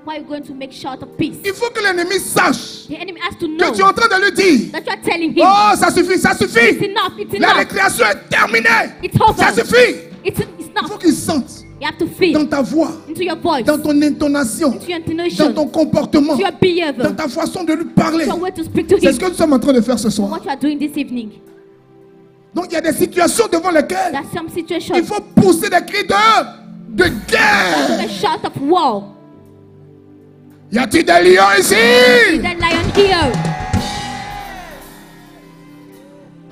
Why are you going to make shout of peace? Il faut que l'ennemi sache The enemy has to que know tu es en train de lui dire, that you are telling him, oh ça suffit, ça it's suffit. enough, it's La enough, récréation est terminée. it's over, Ça suffit. it's Il enough. faut qu'il sente You have to feel dans ta voix, into your voice, dans ton intonation, into your dans intonation, ton comportement, to your dans behavior, ta façon de lui parler. to your way to speak to C'est him. ce que nous sommes en train de faire ce soir. What you are doing this evening. Donc il y a des situations devant lesquelles There's some il situations faut pousser des cris de guerre. a shout of war. Y a-t-il des lions ici? Is that lion here?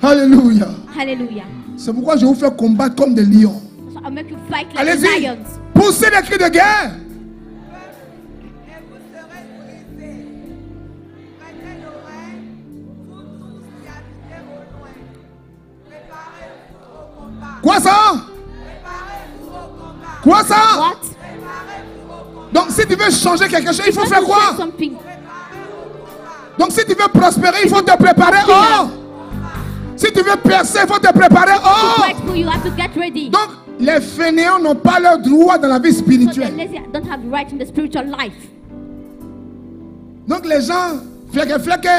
Alléluia. Hallelujah. C'est pourquoi je vais vous faire combattre comme des lions. So I'll make you fight like the Allez-y. lions. Poussez des cris de guerre. Et vous serez brisés. Prêtez l'oreille, vous tous qui habitez au loin. Préparez-vous au combat. Quoi ça? Préparez-vous au combat. Quoi ça? What? Préparez-vous au combat. Donc si tu veux changer quelque chose, il faut Want faire to quoi? say something. Donc si tu veux prospérer, il faut te préparer. Oh! Si tu veux percer, il faut te préparer. To Oh! fight for you have to get ready. Donc les fainéants n'ont pas leur droit dans la vie So the spirituelle. lazy don't have right in the spiritual life. Donc les gens Fleck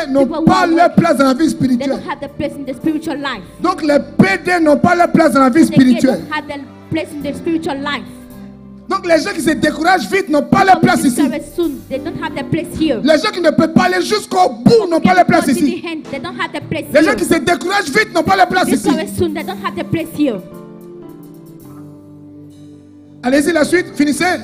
n'ont pas leur place dans la vie They spirituelle. don't have the place in the spiritual life. Donc les PD n'ont pas leur place dans la vie They spirituelle. don't have the place in the spiritual life. Donc les gens qui se découragent vite n'ont pas leur place ici. Soon, they don't have the place here. Les gens qui ne peuvent pas aller jusqu'au bout n'ont pas leur place ici. They don't have the place Les here. gens qui se découragent vite n'ont pas leur place ici. Soon, they don't have the place here. Allez-y, la suite, finissez.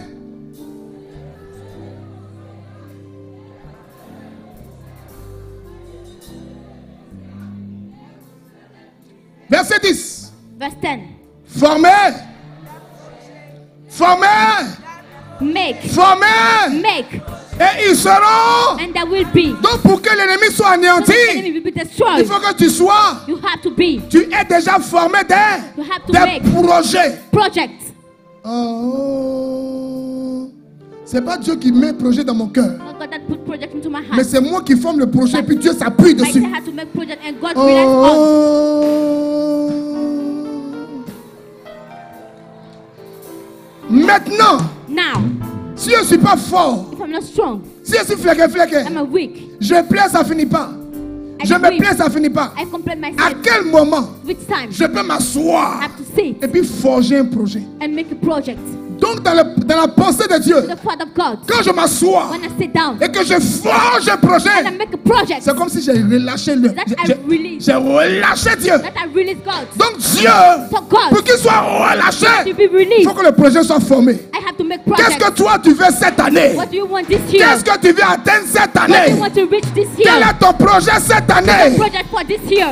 Verset 10. Verse 10. Formez. Formez. Make. Formez. Make. Et ils seront. And there will be. Donc pour que l'ennemi soit So the enemy anéanti, will be destroyed. il faut que tu sois. You have to be. Tu es déjà formé You have to des make projets. projects. Oh. C'est pas Dieu qui met projet dans mon cœur. Not God that put project into my Mais heart. c'est moi qui forme le projet et puis Dieu s'appuie I dessus. say I have to make project and God relies on. Oh. Maintenant, Now, si je ne suis pas fort, if I'm not strong, si je suis flequé, I'm a weak. je plais, ça finit pas. Je me plais, ça finit pas. I complain À myself. quel moment Which time je peux m'asseoir I have to sit et puis forger un projet? and make a project. Donc dans la pensée de Dieu, The thought of God. quand je m'assois When I sit down et que je forge un projet, and I make a project, c'est comme si j'ai relâché le. that I release. J'ai relâché Dieu. That I release God. Donc Dieu, For God pour qu'il soit relâché, to be il released, faut que le projet soit formé. I have to make Qu'est-ce projects. que toi tu veux cette année? What do you want this year? Qu'est-ce que tu veux atteindre cette What do année? you want to reach this Quel year? est ton projet cette The année? project for this year.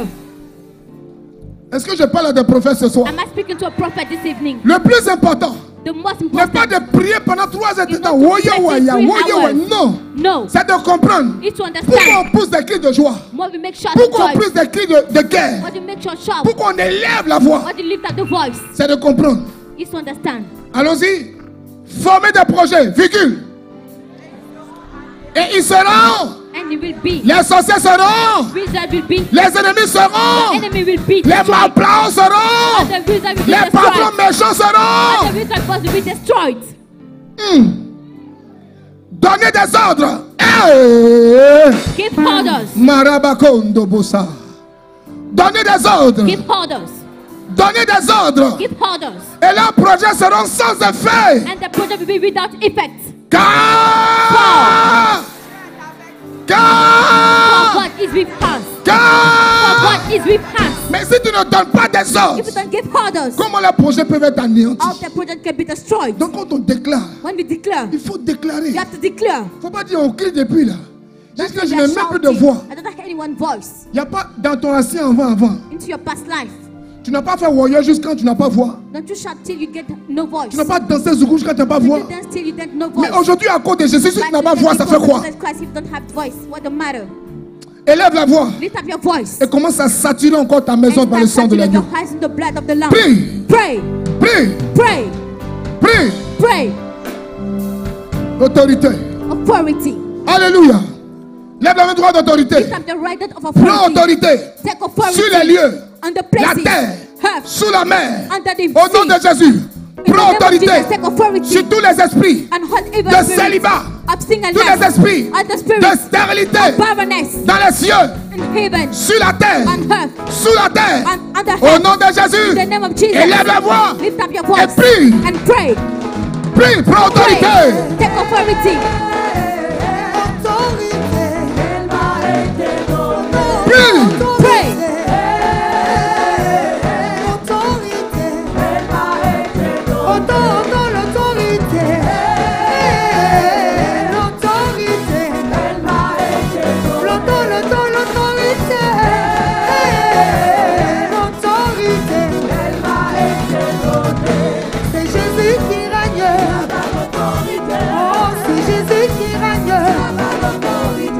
Est-ce que je parle à des prophètes ce soir? Am I speaking to a prophet this evening? Le plus important The most n'est pas important de prier pendant 3 heures de is temps. not to Woya, pray woya, 3 woya, woya. hours. Non, No. c'est de comprendre It's to pourquoi understand. on pousse des cris de joie, What we make sure pourquoi on to pousse des cris de guerre, What you make sure shout. pourquoi on élève la voix. What you lift up the voice. C'est de comprendre. It's to understand. Allons-y. Former des projets, virgule. Et ils seront. And it will be. Les sorciers seront. Wizard will be. Les ennemis seront. The enemy will be Les destroyed. malplans seront. And the wizard will be Les patrons destroyed. méchants seront. And the wizard force will be destroyed. Donnez des ordres. Hey. Give orders. Marabakondo bossa. Donnez des ordres. Give orders. Donnez des ordres. Give orders. Et leurs projets seront sans effet. And the project will be without effect. Car. For Car. God is with us. For Car. God is with us. Mais si tu ne donnes pas des ordres, If you don't give orders, comment les projets peuvent être anéantis? all the project can be destroyed. Donc quand on déclare, When we declare, il faut déclarer. you have to declare. Il ne faut pas dire on crie depuis là. Juste que je We n'ai are même plus de shouting. voix. I don't have anyone's voice. Il n'y a pas dans ton ancien avant. Into your past life. Tu n'as pas fait warrior juste quand tu n'as pas voix. Don't you shout till you get no voice. Tu n'as pas dansé Zougou quand tu n'as pas Don't voix. you dance till you get no voice. Mais aujourd'hui, à cause de Jésus, si tu But n'as pas because voix, ça fait quoi? Jesus Christ, if you don't have voice, what the matter? Élève la voix Lift up your voice. et commence à saturer encore ta maison par le sang de l'agneau. your eyes in the blood of the Lamb. Prie, Pray, prie, pray, prie. pray. Autorité. Authority. Alléluia. Lève la main droite d'autorité. Lift up the right hand of Prends authority. autorité Take authority sur les lieux, on the la places, terre, earth, sous la mer. under the Au nom sea. de Jésus, In the prends name of autorité Jesus, take authority sur tous les esprits and hold evil de spirits célibat, of sin and tous les death, esprits and the de spirits stérilité of barrenness dans les cieux, in heaven, sur la terre, on earth, sous la terre. and under Au heaven. nom de Jésus, In the name of Jesus, élève la voix lift up your et voice prie, and pray. prie, prends Pray. autorité. Take authority. Prie, Pray. C'est Jésus qui règne. Oh, c'est Jésus qui règne.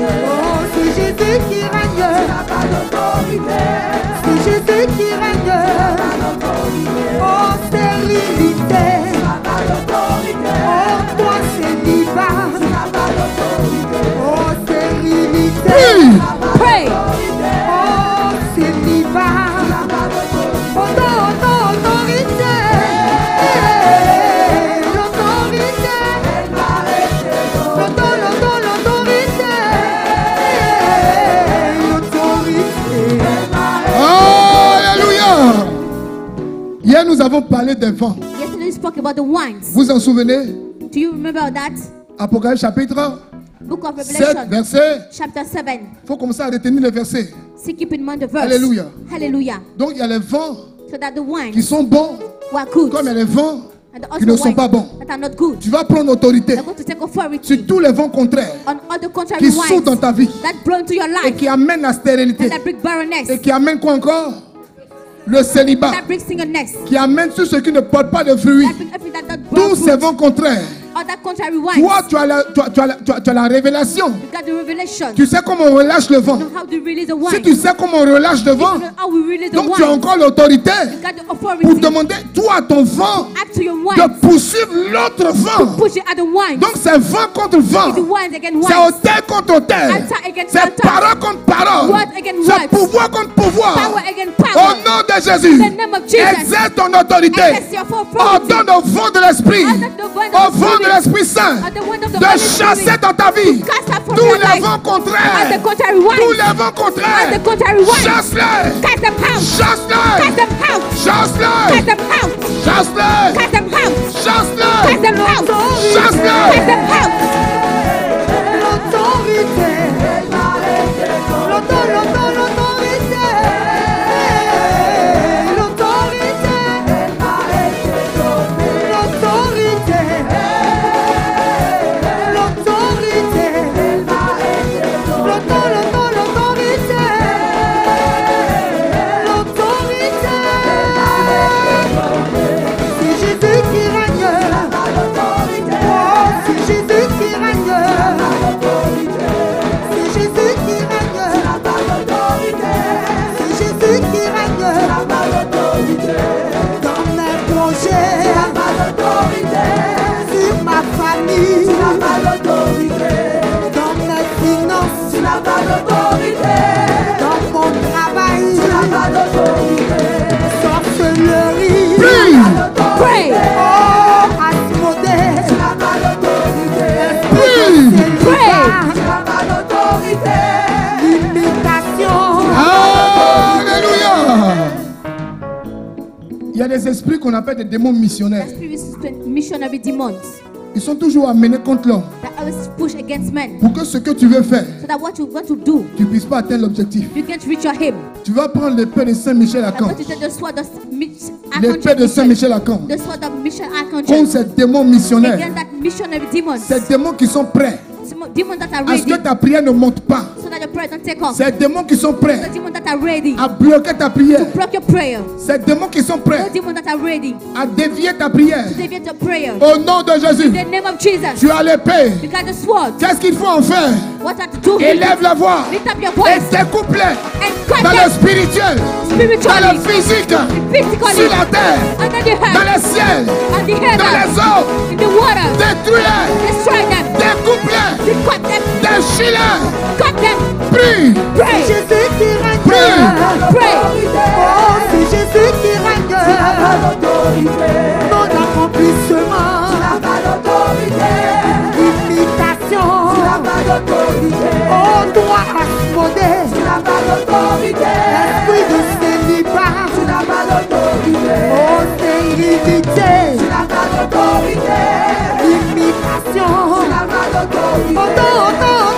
Oh, c'est Jésus qui règne. Hier, nous avons parlé des vents. Yesterday we spoke about the winds. Vous en souvenez? Do you remember that? Apocalypse chapitre Book of 7, Revelation, verset. chapter 7. Il faut commencer à retenir les versets. See, keep in mind the verse. Alléluia. Hallelujah. Donc, il y a les vents So that the qui winds sont bons, were good, comme il y a les vents and the qui ne other sont pas winds bons. that are not good. Tu vas prendre autorité They're going to take authority sur tous les vents contraires on all the contrary qui sont winds dans ta vie that blow into your et life qui amènent la stérilité and that bring barrenness, et qui amènent quoi encore? Le célibat, that bring singleness, qui amène tout ce qui ne porte pas de fruits. that bring everything that don't Tous bear ces fruit. vents contraires. All that contrary winds. Toi, tu as la révélation. You got the revelation. Tu sais comment on relâche le vent. You know how to release the winds. Si tu sais comment on relâche le vent, You know how we release the donc tu as winds. encore l'autorité You got the authority. pour demander, toi, ton vent, Act to your de winds. poursuivre l'autre vent. Push it at the winds. Donc c'est vent contre vent. It's the winds against C'est winds. autel contre autel. Attack against C'est attack. parole contre parole. Word against C'est word. pouvoir contre pouvoir. Power against Au power. nom de Jésus, In the name of Jesus. exerce ton autorité. Exerce your full authority. Ordonne au vent de l'esprit, Under the wind au of the vent de Spirit. l'Esprit Saint, At the wind of the de Holy chasser Spirit. dans ta vie Cast out from tous your les life. vents At the contraires. contrary Tous winds. les vents At contraires. the contrary winds. Chasse-les. Cast them out. Chasse-les. Cast them out. Chasse-les. Cast them out. Chasse-les. Cast them out. Chasse-les. Cast them out. Chasse-les. Cast them out. L'autorité. Il y a des esprits qu'on appelle des démons missionnaires. Missionary demons Ils sont toujours amenés contre l'homme that always push against men, pour que ce que tu veux faire, so that what you want to do, tu ne puisses pas atteindre l'objectif. you can't reach your aim. Tu vas prendre l'épée de Saint-Michel à I'm Caen. going to take the sword of L'épée de Saint-Michel à Caen. the sword of mission Contre archangel ces démons missionnaires. against that missionary demons, Ces démons qui sont prêts demons that are à ce ready, que ta prière ne monte pas. so that your prayer don't take off. Ces démons qui sont prêts The demons that are ready à bloquer ta prière. block your prayer. Ces démons qui sont The prêts demons that are ready à dévier ta prière. to deviate your prayer. Au nom de Jésus, In the name of Jesus, tu as l'épée. you got the sword. Qu'est-ce qu'il faut en faire? What are to do? Élève la voix Lift up your et voice découpe-les and cut dans le them spirituel, dans spiritually, le physique, physically, sur la terre, under the dans earth, le ciel, on the dans heaven, les eaux. in the water. Détruis-les, Destroy them. découpe-les, We cut them. déchire-les. Cut them. Prie, Pray. Jésus qui règne. prie. Pray. Oh, c'est Jésus qui règne. Mon accomplissement. Imitation. Oh, droit à se modèle. Esprit de célibat. Oh, stérilité. Imitation. Autorité.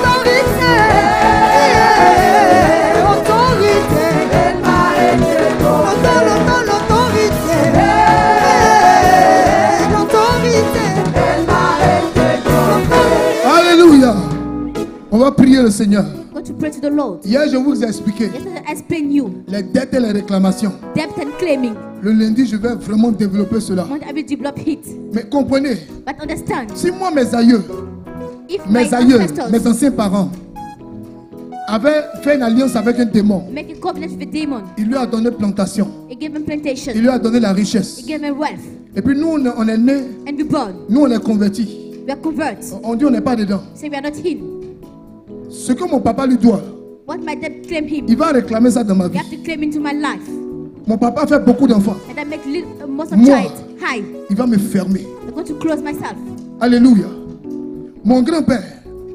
Alléluia. On va prier le Seigneur. Go to pray to the Lord. Hier, je vous ai expliqué Yesterday I explained you les dettes et les réclamations. debt and claiming. Le lundi, je vais vraiment développer cela. Want I will develop it, Mais comprenez, but understand. si moi, mes aïeux, If my mes aïeux, ancestors mes anciens parents avaient fait une alliance avec un démon, make a covenant with a demon, il lui a donné plantation, he gave him plantation, il lui a donné la richesse. he gave him wealth, Et puis nous, on est nés, and we born. nous, on est convertis. We are converts. On dit on n'est pas dedans. Say we are not in. Ce que mon papa lui doit, What my dad claim him, il va réclamer ça dans ma you vie. have to claim into my life. Mon papa a fait beaucoup d'enfants. And I make most of Moi. child high. Il va me fermer. I'm going to close myself. Alléluia. Mon grand-père,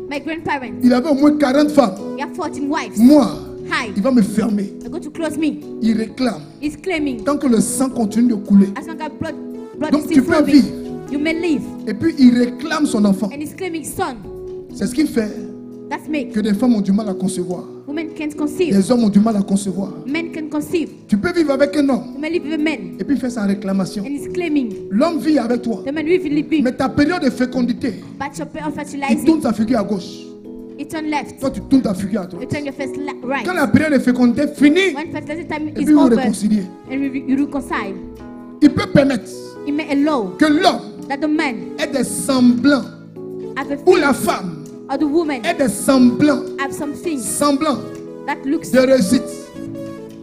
My grandparents, il avait au moins 40 femmes. we have 14 wives. Moi, hide. Il va me fermer. They're going to close me. Il réclame. He's claiming. Tant que le sang continue de couler. As long as blood Donc is tu still peux flowing, vivre. you may live. Et puis il réclame son enfant. And he's claiming son. C'est ce qui fait That's make que des femmes ont du mal à concevoir. women can't conceive. Les hommes ont du mal à concevoir. Men can conceive. Tu peux vivre avec un homme You may live with a man. et puis faire sa réclamation. And he's claiming. L'homme vit avec toi. The man will live. Mais ta période de fécondité, But your prayer of il fertilizing, tourne sa figure à gauche. it turn left. Toi, tu tournes ta figure à You droite. turn your face right. Quand la période de fécondité finit, When fertilizing time et is puis vous over, réconciliez. and you reconcile, Il peut permettre it may allow que l'homme that the man ait des semblants have a ou thing, la femme or the woman ait des semblants, have some things semblants that looks de réussite,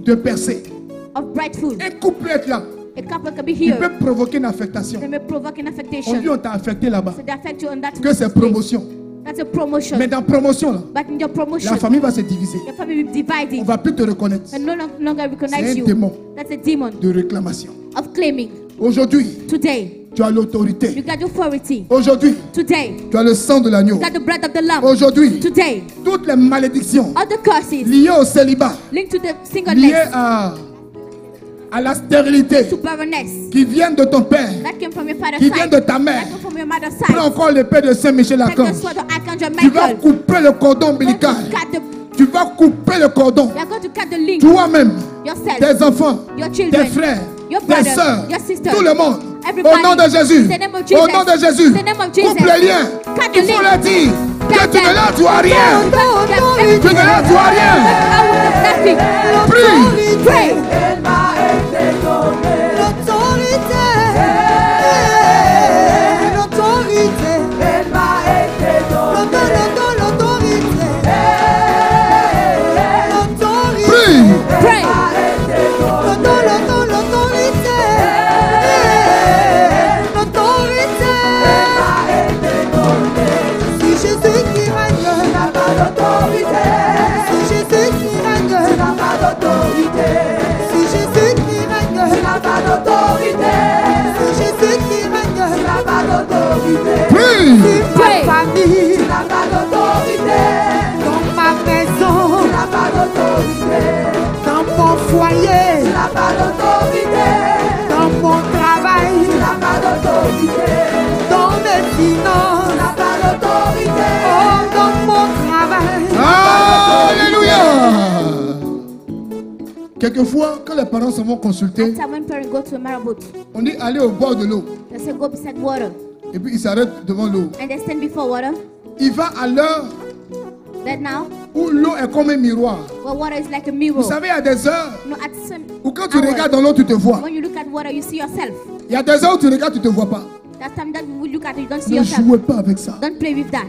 de percée. of bright food. Un couple peut être là. A couple can be Il here. peut provoquer une affectation. They may provoke an On dit affectation. on t'a affecté là-bas. So they affect you on that Que c'est place. promotion. That's a promotion. Mais dans promotion là, But in your promotion, la famille va se diviser. your family will be On divided va plus te reconnaître. and no longer C'est recognize un you. démon That's a demon de réclamation. of claiming. Aujourd'hui, Today, tu as you l'autorité. got authority. Aujourd'hui, Today, tu as le sang de l'agneau. you got the blood of the lamb. Aujourd'hui, Today, toutes les malédictions all the curses liées au célibat, linked to the liées singleness, à la stérilité to barrenness, qui viennent de ton père, that came from your father's qui side, viennent de ta mère. that came from your mother's Prends side. encore l'épée de Saint-Michel Take the Archange. sword of Archangel Tu vas Michael. couper le cordon You're going ombilical. to cut the, Tu vas couper le cordon. you're going to cut the link. Toi-même, Yourself, tes enfants, your children, tes frères, your tes brothers, sœurs, your sisters, tout le monde. everybody. Au nom de Jésus. In the name of Jesus. Au nom de Jésus. In the name of Jesus. Coupe les liens. Cut the Il faut link. le dire. Que Cut tu ne them. leur dois rien. Tu ne leur dois rien. Nothing. Prie. Pray. Prie. Pray. Prie. Pray. Famille, dans ma maison, dans mon foyer, dans mon travail, dans mes finances, oh, dans mon travail. Alléluia. Quelquefois, quand les parents se vont consulter, After when parents go to a marabout, on dit aller au bord de l'eau. they say go beside water, Et puis ils s'arrêtent devant l'eau. and they stand before water. Il va à l'heure That now, où l'eau est comme un miroir. well, water is like a mirror. Vous savez, il y a des heures No, at some où quand tu hours, regardes dans l'eau, tu te vois. when you look at water, you see yourself. Il y a des heures où tu regardes, tu ne te vois pas. That time that you look at it, you don't see Ne yourself. jouez pas avec ça. Don't play with that.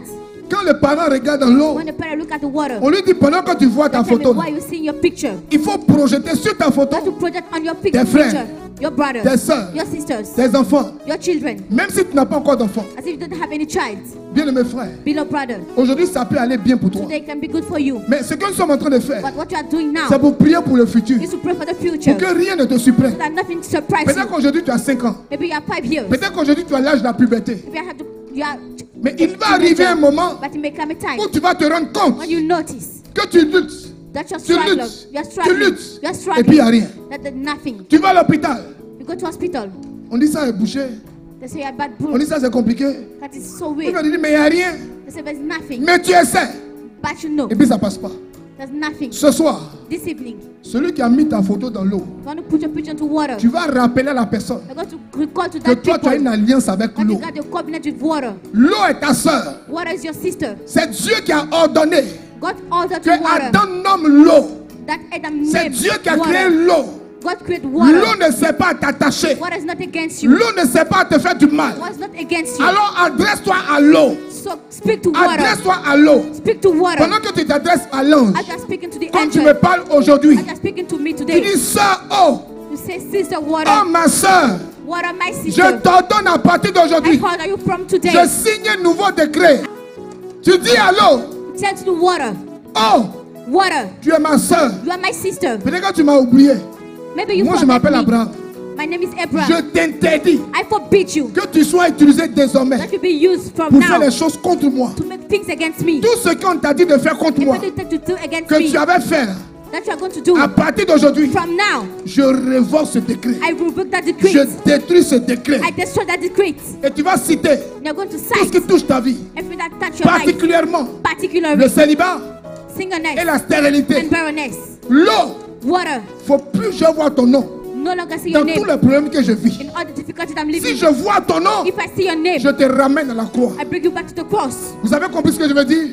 Quand le parent regarde dans l'eau, When the parent look at the water, on lui dit pendant que tu vois ta tell me photo, why you see your picture. il faut projeter sur ta You have to photo project on your Tes frères, picture your brothers, tes soeurs, your sisters, tes enfants. your children, Même si tu n'as pas encore d'enfants, as if you don't have any child. bien mes frères, Beloved brother, aujourd'hui ça peut aller bien pour toi. today can be good for you. Mais ce que nous sommes en train de faire, But what you are doing c'est now pour prier pour le futur. is to pray for the future. Pour que rien ne te surprenne. So that nothing surprises Peut-être you. qu'aujourd'hui tu as 5 ans. Maybe you are 5 years. Peut-être qu'aujourd'hui tu as l'âge de la puberté. Maybe you are Mais il va arriver un moment but it may come a time où tu vas te rendre compte when you notice que tu luttes. that you're Tu struggling. luttes. You're Tu struggling. luttes. You're Et struggling. puis il n'y a rien. That there's nothing. Tu vas à l'hôpital. You go to hospital. On dit ça est bouché. They say you're bad On bruise. dit ça c'est compliqué. That is so On weird. va dire mais il n'y a rien. They say there's nothing. Mais tu essaies. But you know Et puis ça passe pas. there's nothing. Ce soir, This evening, celui qui a mis ta photo dans l'eau, you want to put your picture into water. tu vas rappeler à la personne You're going to recall to que that toi tu as une people alliance avec that you l'eau. got your covenant with water. L'eau est ta sœur. Water is your sister. C'est Dieu qui a ordonné God ordered que to water. Adam nomme l'eau. That Adam C'est named Dieu qui a créé water. l'eau. God created water. L'eau ne sait pas t'attacher. Water is not against you. L'eau ne sait pas te faire du mal. Water is not against you. Alors adresse-toi à l'eau. So speak to water. Adresse-toi à l'eau. Speak to water. Pendant que tu t'adresses à l'ange, As you're speaking to the comme tu angel, me parles aujourd'hui, as you're speaking to me tu today, dis sœur, oh, you say, sister, water, oh ma sœur, water, my je sister. t'ordonne à partir I d'aujourd'hui, call you from today. je signe un nouveau décret. Tu dis à l'eau, Tell to the water, oh, water, tu es ma sœur. you are my sister. Peut-être que tu m'as oublié. Maybe you Moi, je forget m'appelle me. Abraham. My name is Je Abraham. t'interdis I forbid you que tu sois utilisé désormais that you be used from pour faire now les choses contre moi. to make things against me. Tout ce qu'on t'a dit de faire contre moi, Everything that you do against que me, tu avais fait, that you are going to do, à partir d'aujourd'hui, from now, je révoque ce décret. I revoke that decree. Je détruis ce décret. I destroy that decree. Et tu vas citer You're going to tout ce cite qui touche ta vie, everything that touch your life, particulièrement particularly le célibat singleness et la stérilité. and barrenness. L'eau, Water. faut plus je vois ton nom No longer see dans your name tous les problèmes que je vis. in all the difficulties I'm living. Si je vois ton nom, If I see your name, je te ramène à la croix. I bring you back to the cross. Vous avez compris ce que je veux dire?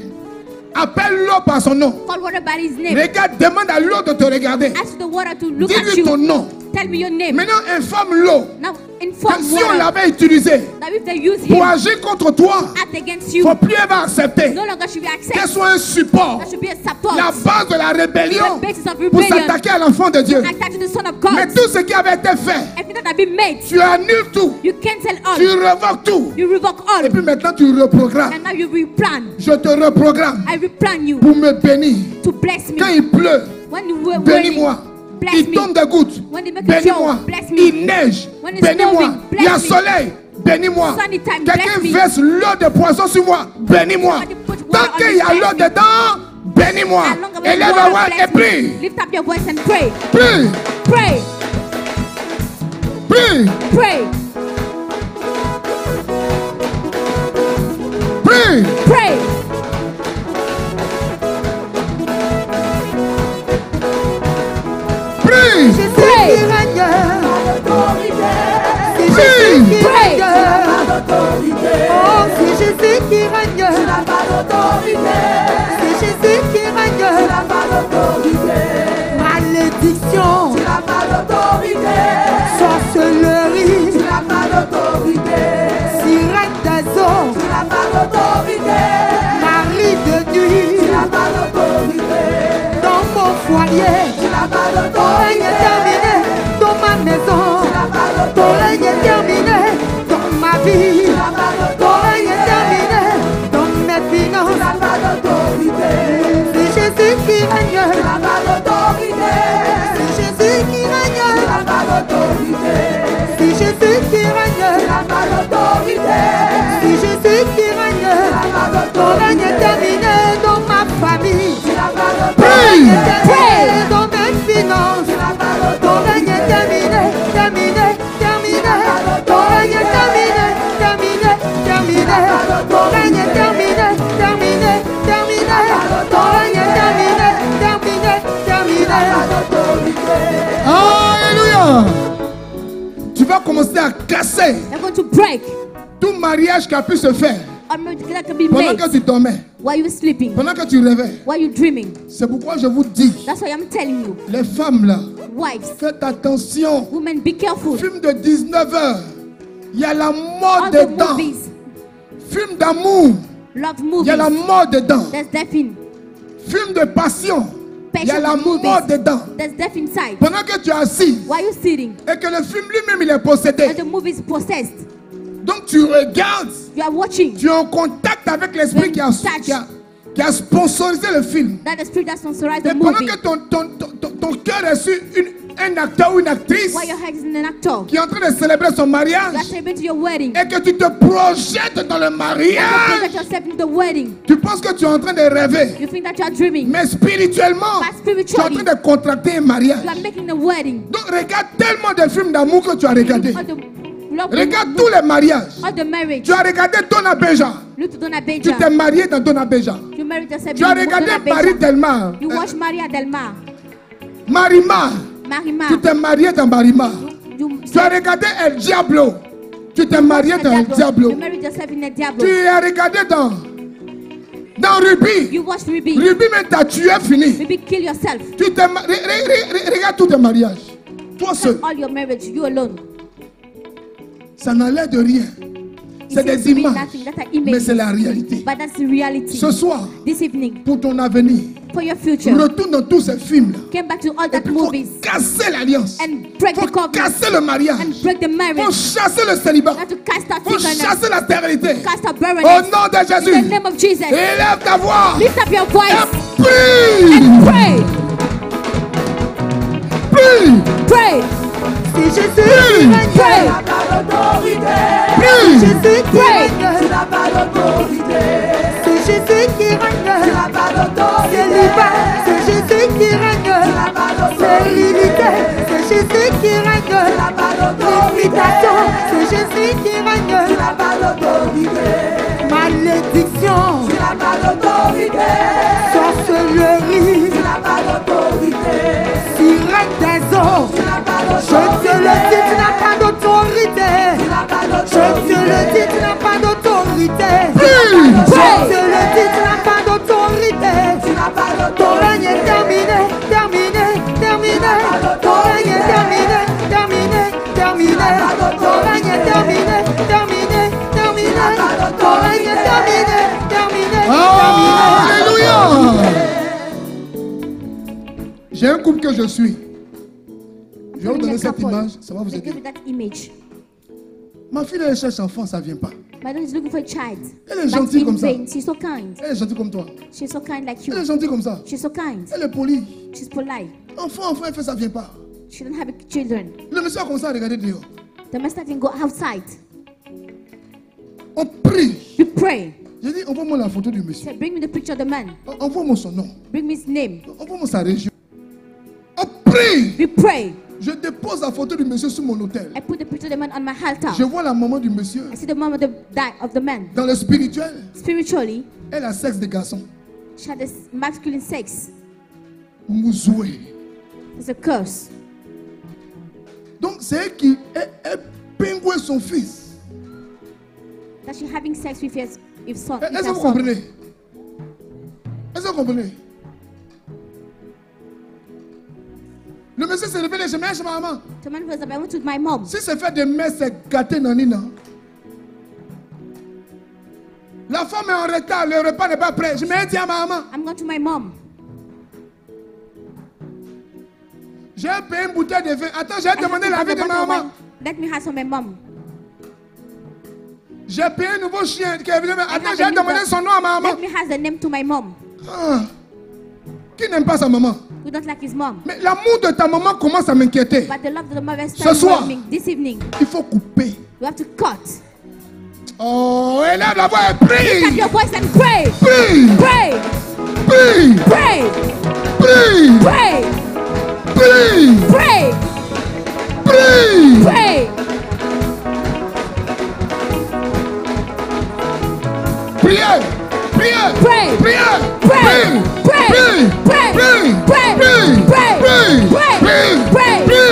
Appelle l'eau par son nom. Call water by his name. Regarde, demande à l'eau de te regarder. Ask the water to look at Dis-lui you. ton nom. Tell me your name. Maintenant, informe l'eau Now que inform si on water l'avait utilisé that if they use him pour agir contre toi, act against il you, ne faut plus avoir accepté no longer should be qu'elle accepted. soit un support, That should be a support. la base de la rébellion The basis of pour rebellion. s'attaquer à l'enfant de Dieu. Attack to the Son of God. Mais tout ce qui avait été fait, Everything that has been made, tu annules tout, you cancel all. tu revoques tout. You revoke all. Et puis maintenant, tu reprogrammes. And now you replan. Je te reprogramme I replan you pour me bénir. to bless Quand me. il pleut, When you were bénis-moi. bless Il me. tombe des gouttes, When they make a bénis-moi. joke, bless me. Il neige, When it's bénis-moi. snowing, bless Il y a me. soleil, bénis-moi. Sunny time, Quelqu'un bless me. verse l'eau de poisson sur moi, bénis-moi. Somebody put water Tant on qu'il me, y a bless l'eau me. dedans, bénis-moi. As long as Élève there's la water, voix et bless me. prie. Lift up your voice and pray. Prie, Pray. prie, Pray. prie. Pray. Prie. Jésus Pray. qui règne. C'est Prie. Jésus qui Prie. règne. Oh, c'est Jésus qui règne. C'est Jésus qui règne. Malédiction. Sorcellerie. Sirène d'azur. Mari de nuit. Dans mon foyer. Ton règne est terminé. Dans ma maison. Ton règne est terminé. Dans ma vie. Ton règne est terminé. Dans mes finances. C'est Jésus qui règne. C'est Jésus qui règne. C'est Jésus qui règne. C'est Jésus qui règne. Ton règne est terminé dans ma famille. Ton règne est terminé dans mes finances. Ton règne est terminé, terminé, terminé. Ton règne est terminé, terminé, terminé. Ton règne est terminé, terminé, terminé. Ton règne est terminé, terminé, terminé. Alléluia. Tu vas commencer à casser You're going to break tout mariage qui a pu se faire a marriage that can be pendant made que tu dormais, while you were sleeping, pendant que tu rêvais. while you're dreaming. C'est pourquoi je vous dis, That's why I'm telling you, les femmes là, wives, faites attention. women, be careful. Film de 19h, il y a la mort All the dedans. movies, Film d'amour, love il y a la movies, mort dedans. there's death in. Film de passion, il y a la Passion mort movies, dedans. there's death inside. Pendant que tu es assis While you're sitting, et que le film lui-même il est possédé, and the movie is possessed, donc tu regardes, you are watching. tu es en contact avec l'esprit qui a sponsorisé le film. That the spirit that sponsorized the Et pendant movie. que ton cœur est sur un acteur ou une actrice While your head is in an actor, qui est en train de célébrer son you mariage are celebrating your wedding. et que tu te projettes dans le You mariage, present yourself in the wedding. tu penses que tu es en train de rêver. You think that you are dreaming. Mais spirituellement, But tu es en spiritually, train de contracter un mariage. you are making the wedding. Donc regarde tellement de films d'amour que tu as regardé. All the love, Regarde tous les mariages. all the marriage. Tu as regardé Donna Beja. Look to Donna Tu Beja. t'es marié dans Donna Beja. You married yourself Tu as in regardé Donna Marie Beja. Delmar. You watch Maria Del Mar. Marima. Marima. Tu t'es marié dans Marima. You Tu as regardé El Diablo. Tu t'es marié dans El Diablo. You married yourself in a Diablo. Tu as regardé dans Ruby. You watch Ruby. Ruby même t'a tué fini. Ruby kill yourself. Tu t'es regarde tous tes mariages. Toi seul. All your marriage, you alone. Ça n'a l'air de rien. It C'est seems des to be images. nothing. That's an Mais image. c'est la réalité. But that's the reality. Ce soir, This evening, pour ton avenir, for your future, retourne dans tous ces films-là. came back to all Et that puis il faut movies casser l'alliance. and break the Il faut covenant casser le mariage. and break the Il faut marriage. chasser le célibat. You have to cast out Il faut singleness, chasser la stérilité. cast out Au barrenness. nom de In the Jésus, name of Jesus, élève ta voix. lift up your voice Et prie. and pray. Prie. Pray. C'est Jésus qui règne. Pray. Prie. Jésus qui Pray. règne. C'est Jésus qui règne. Célibat. C'est Jésus qui règne. Jésus qui règne. Limitation, c'est Jésus qui règne. Malédiction, sorcellerie, sirène des eaux. Je te le dis, tu n'as pas d'autorité. Je te le dis, tu n'as pas d'autorité. Je te le dis, tu n'as pas d'autorité. Ton règne est terminé, terminé, terminé. Ton règne est terminé, terminé, terminé. Ton règne est terminé, terminé, terminé. Ton règne est terminé, terminé, terminé. Alléluia. J'ai un couple que je suis. Je vais vous donner cette image, ça va vous aider. Ma fille, elle cherche enfant, ça ne vient pas. My daughter is looking for a child. Elle est gentille comme ça. She's so kind. Elle est gentille comme toi. She's so kind like you. Elle est gentille comme ça. She's so kind. Elle est polie. She's polite. Enfant, elle fait ça ne vient pas. She don't have children. Le monsieur a commencé à regarder dehors. The master didn't go outside. On prie. You pray. J'ai dit, envoie-moi la photo du monsieur. Say, bring me the picture of the man. Envoie-moi son nom. Bring me his name. Envoie-moi sa région. On prie. We pray. Je dépose la photo du monsieur sur mon hôtel. I put the picture of the man on my altar. Je vois la maman du monsieur. I see the mom of the man. Dans le spirituel, Spiritually, elle a sexe de garçon. she had this masculine sex. Mouzoué. It's a curse. Donc c'est elle qui est pingoué son fils. That she having sex with his son. Est-ce que vous comprenez? Est-ce que vous comprenez? Le monsieur s'est révélé, je mets chez ma maman. The man was like, I went to my mom. Si c'est fait de messe, c'est gâté nanina. La femme est en retard, le repas n'est pas prêt. Je mets dit à ma maman. I'm going to my mom. J'ai payé une bouteille de vin. Attends, j'ai demandé la vie de ma maman. Let me ask my mom. J'ai payé un nouveau chien qui est venu. Attends, j'ai demandé son nom à ma maman. Let me ask the name to my mom. Ah. Qui n'aime pas sa maman? Who don't like his mom? Mais l'amour de ta maman commence à m'inquiéter. But the love of the mother Ce soir, this evening. Il faut couper. You have to cut. Oh, élève la voix et prie. Lift up your voice and pray. Prie. Pray. Prie. Pray. Prie. Pray. Prie. Pray. Prie. Pray. Priez. Priez. Pray. Priez. Pray. Pray. Pray. Pray. Pray. Pray. Pray. Pray.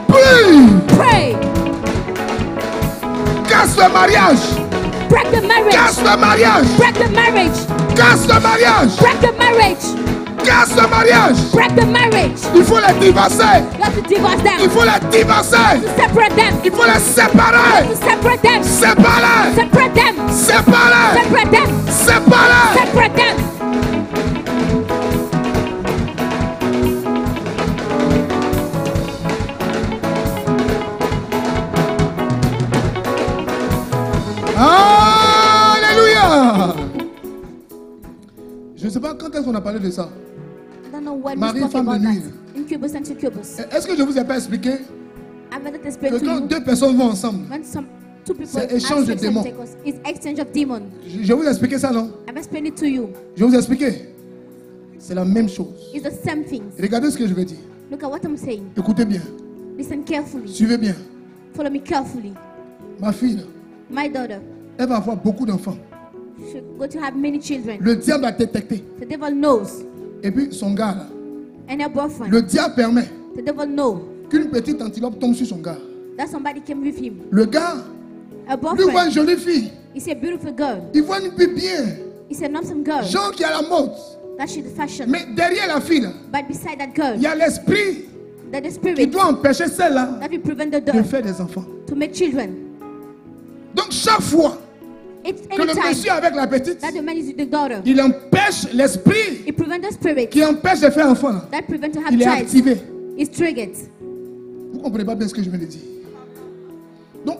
Pray. Pray. Casse le mariage. Break the marriage. Casse le mariage. Break the marriage. Casse le mariage. Break the marriage. Casse le mariage. Break the marriage. Il faut les divorcer. You have to divorce them. Il faut les divorcer. To separate them. Il faut les séparer. To separate them. Séparer. Separate them. Séparer. Separate them. Séparer. Separate them. Alléluia. Je ne sais pas quand est-ce qu'on a parlé de ça. I don't know when Mari, we spoke femme de about nuit. that. Incubus and succubus. Est-ce que je vous ai pas expliqué I've let it que explain to quand you. deux personnes vont ensemble, When two people c'est échange de have sex démons. and take us, it's exchange of demons. je vous ai expliqué ça, non? I've explained it to you. Je vous ai expliqué. C'est la même chose. It's the same things. Regardez ce que je vais dire. Look at what I'm saying. Écoutez bien. Listen carefully. Suivez bien. Follow me carefully. Ma fille, My daughter, elle va avoir beaucoup d'enfants. she's going to have many children. Le diable a détecté. The devil knows. Et puis son gars, là, And her boyfriend. le diable permet The devil knows qu'une petite antilope tombe sur son gars. that somebody came with him. Le gars, A lui voit une boyfriend jolie fille. is a beautiful girl. Il voit une fille bien. It's an awesome girl. Genre qui a la mode. That she's the fashion. Mais derrière la fille, là, But beside that girl, il y a l'esprit that the qui spirit doit empêcher celle-là that will prevent the de door faire des enfants. to make children. Donc chaque fois It's que le anytime monsieur avec la petite, that the man is with the daughter, il empêche l'esprit it prevents the spirit qui empêche de faire enfant. Là. that prevents to have Il est child. activé. It's triggered. Vous ne comprenez pas bien ce que je viens de dire. Donc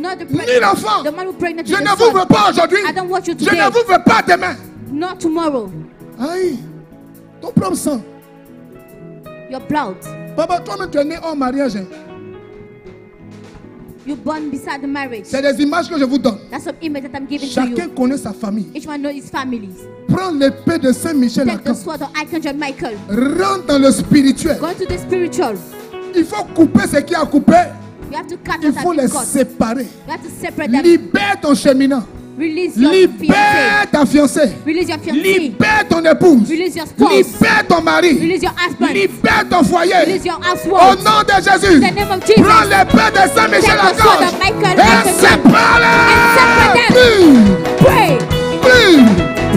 ni l'enfant. Je ne vous veux pas aujourd'hui. Je ne vous veux pas demain. Not tomorrow. Aïe, ton propre sang. Your blood. Papa, toi-même tu es né hors mariage. Hein? You born beside the marriage. C'est des images que je vous donne. That's some image that I'm giving Chacun to you. connaît sa famille. Each one knows his families. Prends l'épée de Saint-Michel. Take the sword of Archangel Michael. Rentre dans le spirituel. Go to the spiritual. Il faut couper ce qui a coupé. You have to cut Il what faut has les been cut. séparer. You have to separate them. Libère ton cheminant. Release your Libère fiancé. ta fiancée. Release your fiancé. Libère ton épouse. Release your spouse. Libère ton mari. Release your husband. Libère ton foyer. Release your Au household. nom de Jésus. In the name of Jesus. Prends l'épée de Saint-Michel à Take the sword gauche. of Michael Et and sépare-les. separate them. Pray. Prie.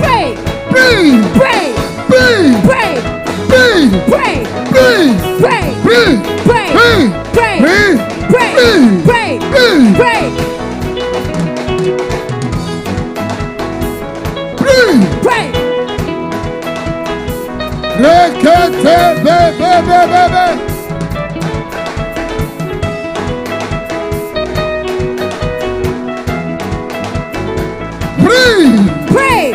Pray. Prie. Pray. Prie. Pray. Prie. Pray. Prie. Pray. Prie. Pray. Prie. Pray. Prie. Pray. Prie. Pray. Prie. Pray. Prie. Pray. Requête, bébé. Prie. Pray.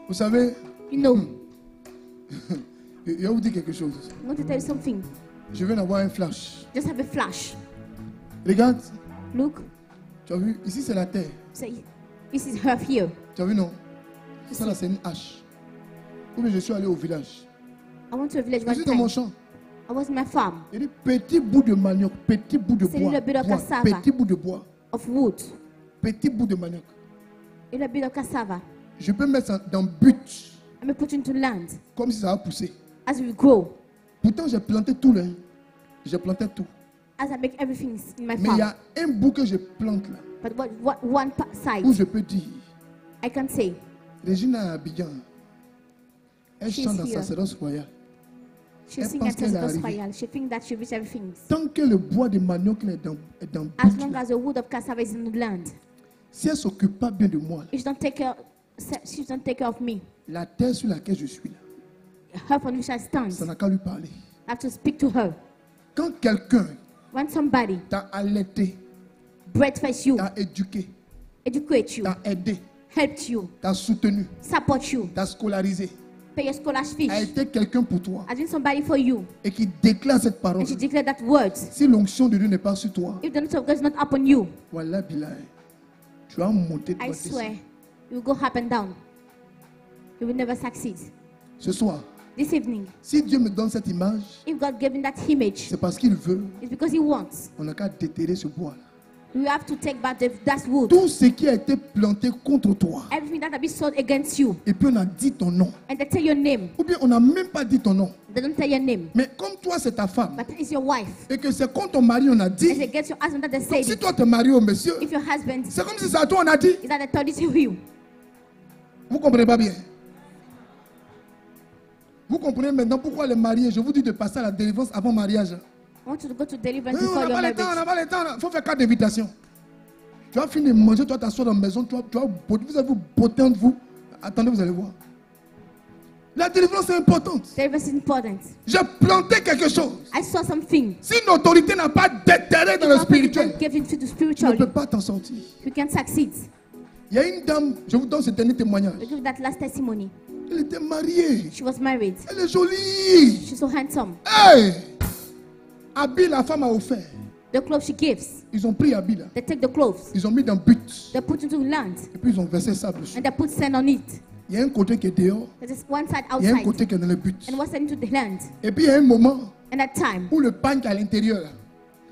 Vous savez, You know, je vais vous dire quelque chose. I want to tell you something. Je viens d'avoir un flash. Just have a flash. Regarde, Look. tu as vu, ici c'est la terre. Say, this is her here. Tu as vu, non? Ça là, c'est une hache. Ou bien je suis allé au village. I went to a village Je one suis dans mon time. champ. I was in my farm Il dit petit bout de manioc, petit bout de C'est bois, le bit of bois, cassava. petit bout de bois, of wood. petit bout de manioc. In a bit of cassava. Je peux mettre ça dans but, I'm put into land comme si ça va pousser. as we grow. Pourtant, j'ai planté tout là. J'ai planté tout. As I make everything in my Mais il y farm. a un bout que je plante là, But what one side où je peux dire, I can say Regina Abidjan, elle She's chante dans here. sacerdoce royale. she Elle sing pense at qu'elle est Sacerdoce arrivée. Royal. She think that she reach everything. Tant que le bois de manioc là est dans As but, long là, as the wood of cassava is in the land, si elle ne s'occupe pas bien de moi, là, if she don't take care of me, la terre sur laquelle je suis là, her on which I stand, ça n'a qu'à lui parler. I have to speak to her. Quand quelqu'un When somebody t'a allaité, breastfeeds you, t'a éduqué, educate you, t'a aidé, helped you, t'a soutenu, support you, t'a scolarisé, pay your scholarship, a été quelqu'un pour toi has been somebody for you, et qui déclare cette parole, and she declared that words. si l'onction de Dieu n'est pas sur toi, If the anointing of God is not upon you, voilà Bilal, tu vas monter, tu I vas swear, descendre. you will go up and down. You will never succeed. Ce soir, This evening, si Dieu me donne cette image, if God gave him that image, c'est parce qu'il veut, it's because he wants. on n'a qu'à déterrer ce bois-là. You have to take back that wood. Tout ce qui a été planté contre toi, Everything that has been sold against you, et puis on a dit ton nom, and they tell your name. ou bien on n'a même pas dit ton nom, They don't tell your name, mais comme toi c'est ta femme, but it's your wife. et que c'est contre ton mari on a It's dit, against your husband that they donc say si it. toi t'es marié au monsieur, If your husband c'est comme si c'est à toi on a dit. is that they told it to you. Vous comprenez pas bien? Vous comprenez maintenant pourquoi les mariés, je vous dis de passer à la délivrance avant mariage. I want you to go to deliverance Oui, on before n'a your pas le temps, on marriage. n'a pas le temps. Il faut faire 4 invitations. Tu vas finir de manger, tu vas t'asseoir dans la maison, vous allez vous botter entre vous. Attendez, vous allez voir. La délivrance est importante. Deliverance is important. J'ai planté quelque chose. I saw something. Si une autorité n'a pas déterré dans le spirituel, Give it to the tu ne spiritual. peux pas t'en sortir. You can succeed. Il y a une dame, je vous donne ce dernier témoignage. I give that last testimony. Elle était mariée. She was married. Elle est jolie. She's so handsome. Hey! Abi, la femme a offert. The clothes she gives, Ils ont pris Abi là. they take the clothes, Ils ont mis dans but. they put into land, Et puis ils ont versé sable dessus. and they put sand on it. Il y a un côté qui est dehors, There's one side il y a un outside côté qui est dans le but. and one side into the land. Et puis il y a un moment And that time où le pain qui est à l'intérieur, là,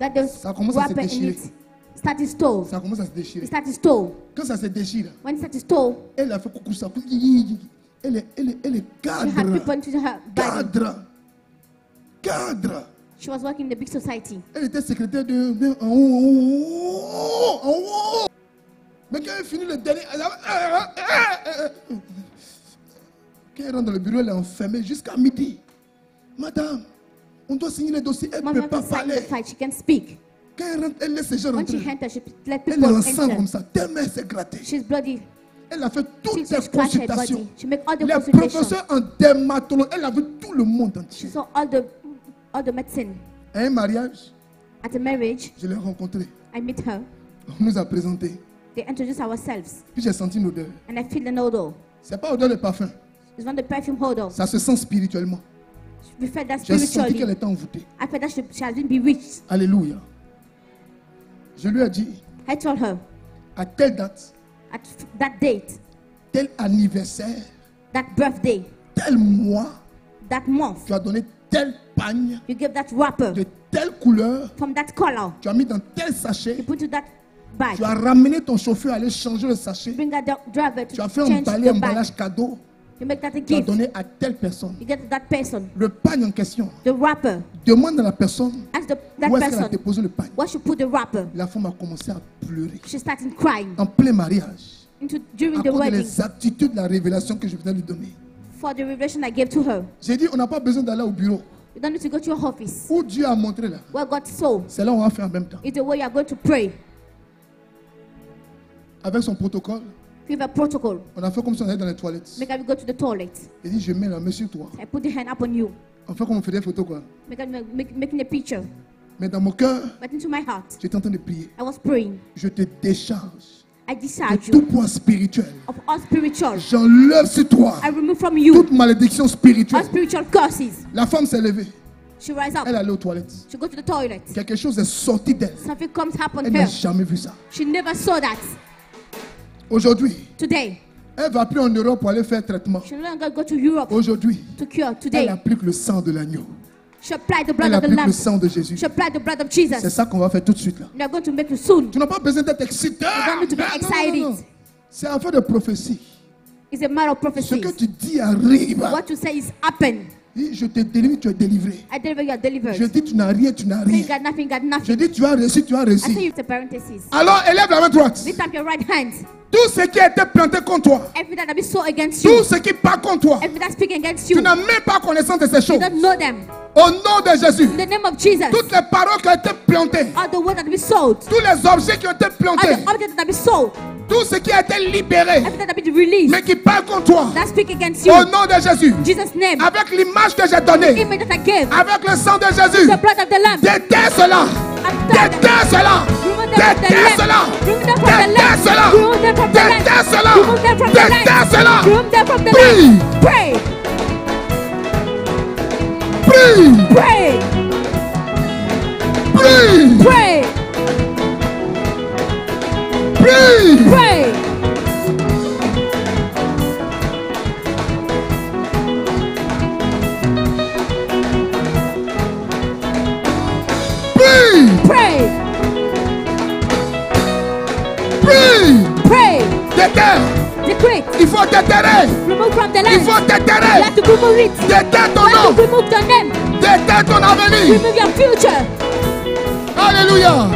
that there's Ça commence à se wrapper in déchirer. it started stove. ça commence à se It déchirer. started stove. Quand ça se déchire, When it started stove, elle a fait coucou ça. Elle est she had people cadre. into her body. Cadre. She was working in the big society. Elle était secrétaire de en haut. En haut. Mais quand elle finit le dernier, quand elle rentre dans le bureau, elle est enfermée jusqu'à midi. Madame, on doit signer les dossiers. Elle ne Mom, peut you pas have to sign parler. the fight. She can speak. Quand elle rentre, elle laisse les gens When she rentrer. enters, she let Elle est people en sang enter. comme ça. Tellement elle s'est grattée. She's bloody. Elle a fait toutes She les scratched her consultations. body. She make all the Les consultations. professeurs en dermatologie, elle a vu tout le monde She entier. saw all the medicine. À un mariage, At a marriage, je l'ai rencontrée. I meet her. On nous a présenté. They introduce ourselves. Puis j'ai senti une odeur. And I feel an odor. C'est pas odeur de parfum. It's not the perfume odor. Ça se sent spirituellement. We felt that J'ai senti spiritually. qu'elle était envoûtée. I felt that she has been bewitched. Alléluia. Je lui ai dit, I told her à telle date, at that date, tel anniversaire, that birthday, tel mois, that month, tu as donné tel pagne you gave that wrapper de telle couleur, from that color. tu as mis dans tel You sachet, put to that bag. tu as ramené ton chauffeur à aller changer le sachet, Bring that driver tu to as fait change emballer the bag. emballage cadeau, You make that a tu as gift. donné à telle personne. You get to that person. Le pagne en question, The wrapper. demande à la personne Ask that où est-ce qu'elle a person déposé le pagne. where she put the wrapper. La femme a commencé à pleurer She started crying en plein mariage during à the cause wedding des attitudes de la révélation que je venais lui donner. for the revelation I gave to her. J'ai dit, on n'a pas besoin d'aller au bureau. You don't need to go to your office. Où Dieu a montré là, Where God saw c'est là où on va faire en même temps. is the way you are going to pray. Avec son protocole, With a protocol. on a fait comme si on allait dans les toilettes. Make her go to the toilet. Il dit, je mets la main sur toi. I put the hand upon you. On fait comme on fait des photos quoi. Making a picture. Mais dans mon cœur, But into my heart, j'étais en train de prier. I was praying. Je te décharge I de discharge tout you poids spirituel. of all spiritual. J'enlève sur toi I remove from you toute malédiction all spirituelle. spiritual curses. La femme s'est levée. She rise up. Elle est allée aux toilettes. She go to the toilet. Quelque chose est sorti d'elle. Something comes upon Elle n'a her. jamais vu ça. She never saw that. Aujourd'hui, Today, elle va plus en Europe pour aller faire traitement. she no longer go to Europe Aujourd'hui, to cure. elle Today, applique le sang de l'agneau. she applied the blood Elle of the applique Lamb. le sang de Jésus. She applied the blood of C'est Jesus. ça qu'on va faire tout de suite là. And they're going to make you soon. Tu n'as pas besoin d'être excité. don't need to be Ah, non, excited. non, non. C'est affaire de prophétie. It's a matter of Ce prophecy. que tu dis arrive. What you say is happen. Dis, je te délivre, tu es délivré. I deliver, you are delivered. Je dis, tu n'as rien, tu n'as Say you rien. got nothing, got Je nothing. dis, tu as reçu, tu as I say reçu. it's a parenthesis. Alors, élève la main droite. Lift up your right hand. Tout ce qui a été planté contre toi, Everything that be so against tout you, ce qui part contre toi, everything that speak against tu you, n'as même pas connaissance de ces you choses. don't know them. Au nom de Jésus, In the name of Jesus, toutes les paroles qui ont été plantées, all the words that be sold, tous les objets qui ont été all plantés, the objects that be sold, tout ce qui a été libéré, everything that be released, mais qui parle contre toi, that speak against you, au nom de Jésus, Jesus' name, avec l'image que j'ai donnée, image that I gave, avec le sang de Jésus, the blood of the Lamb, déterre cela, déterre cela, déterre cela, déterre cela, déterre cela, déterre cela. remove them from the Prie, land. Pray, prie, pray, prie, pray, prie. pray. Prie, Pray, prie, pray, déterre. decree, Il faut déterrer. remove from the Il land. faut You déterrer. have to remove it. Déterre ton You have nom. to remove your name. Déterre ton avenir. Remove your future. Alléluia.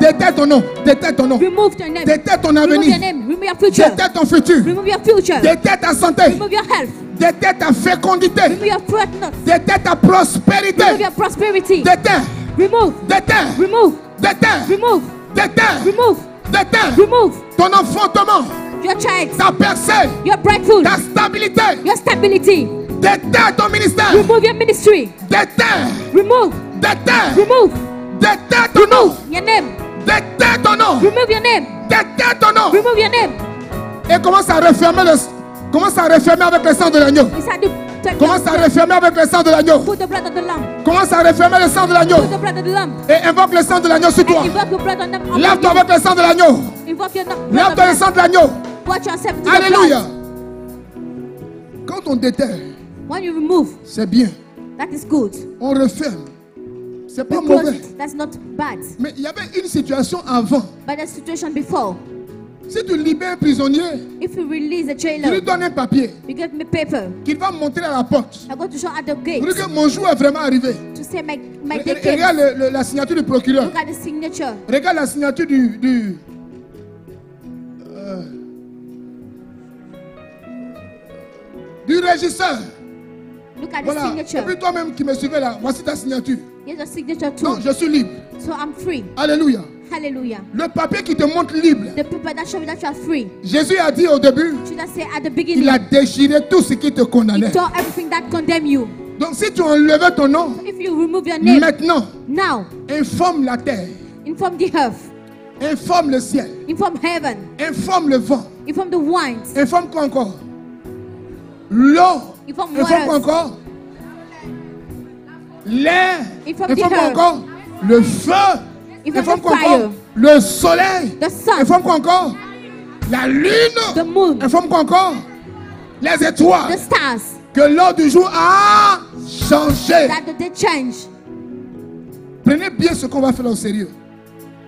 Déterre ton nom. Déterre ton nom. Remove your name. Déterre ton Remove your avenir. name. Remove your future. Déterre ton futur. Remove your future. Déterre ta santé. Remove your health. Déterre ta fécondité. Remove your fruitfulness. Déterre ta prospérité. Remove your prosperity. Déterre. Remove. Déterre. Remove. Déterre. Remove. Déterre. Remove. Déterre. Remove. Ton enfantement. Your child. Ta percée. Your breakthrough. Ta stabilité. Your stability. Déterre ton ministère. Remove your ministry. Déterre. Remove. Déterre. Remove. Déterre ton nom. Your name. Déterre ton nom. Remove your name. Déterre ton nom. Remove your name. Et commence à refermer commence à refermer avec le sang de l'agneau. It's had to take Commence à refermer avec le sang de l'agneau. put the blood of the lamb. Commence à refermer le sang de l'agneau. Put the blood of the lamb. Et invoque le sang de l'agneau sur toi. And invoke your blood on them. Lève-toi avec le sang de l'agneau. Invoke your blood of Lève-toi the le sang lamb. de l'agneau. Watch yourself to the Alléluia. blood. Quand on déterre, When you remove, c'est bien. that is good. On referme. C'est pas You close mauvais. it, that's not bad. Mais il y avait une situation avant. But the situation before, Si tu libères un prisonnier, if you release a tu lui jailer, donnes un papier you give me paper. qu'il va montrer à la porte. I go to show at the gate Pour dire que mon jour est vraiment arrivé. to say my day came. Regarde la signature du procureur. Look at the signature. Regarde la signature du régisseur. Look at the Voilà. Et signature. puis toi-même qui me suivais là, voici ta signature. Here's the signature too. Non, je suis libre. So I'm free. Alléluia. Hallelujah. Le papier qui te montre libre. The paper that show you that you are free. Jésus a dit au début, Should I say at the il beginning? a déchiré tout ce qui te He condamnait. tore everything that condemn you. Donc si tu enlevais ton nom, If you remove your name maintenant, now, informe la terre, inform the earth, informe le ciel, inform heaven, informe le vent, inform the winds, informe quoi encore? L'eau, inform informe quoi waters, encore? L'air, Informe informe the quoi earth. encore? Le feu, Informe informe the quoi fire. encore? Le soleil, the sun, informe quoi encore? La the lune, moon, informe quoi encore? Les the étoiles, stars, que l'heure du jour a changé. that the day change. Prenez bien ce qu'on va faire au sérieux.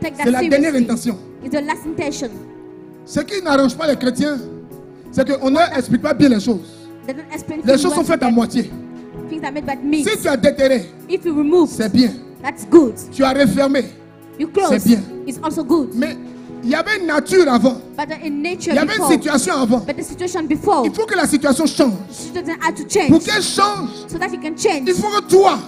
Take C'est that la dernière seriously. intention. It's the last intention. Ce qui n'arrange pas les chrétiens, c'est qu'on n'explique pas bien les choses. They don't explain Les things choses sont well to faites à them. moitié. Things are made by means. Si tu as déterré, If you remove, c'est bien. that's good. Tu as refermé. You close, C'est bien. it's also good. Mais il y avait une nature avant. But in nature Il y avait une before, situation avant. but the situation before, Il faut que la situation change. it doesn't have to Pour change. qu'elle change, So that you can change. il faut que toi,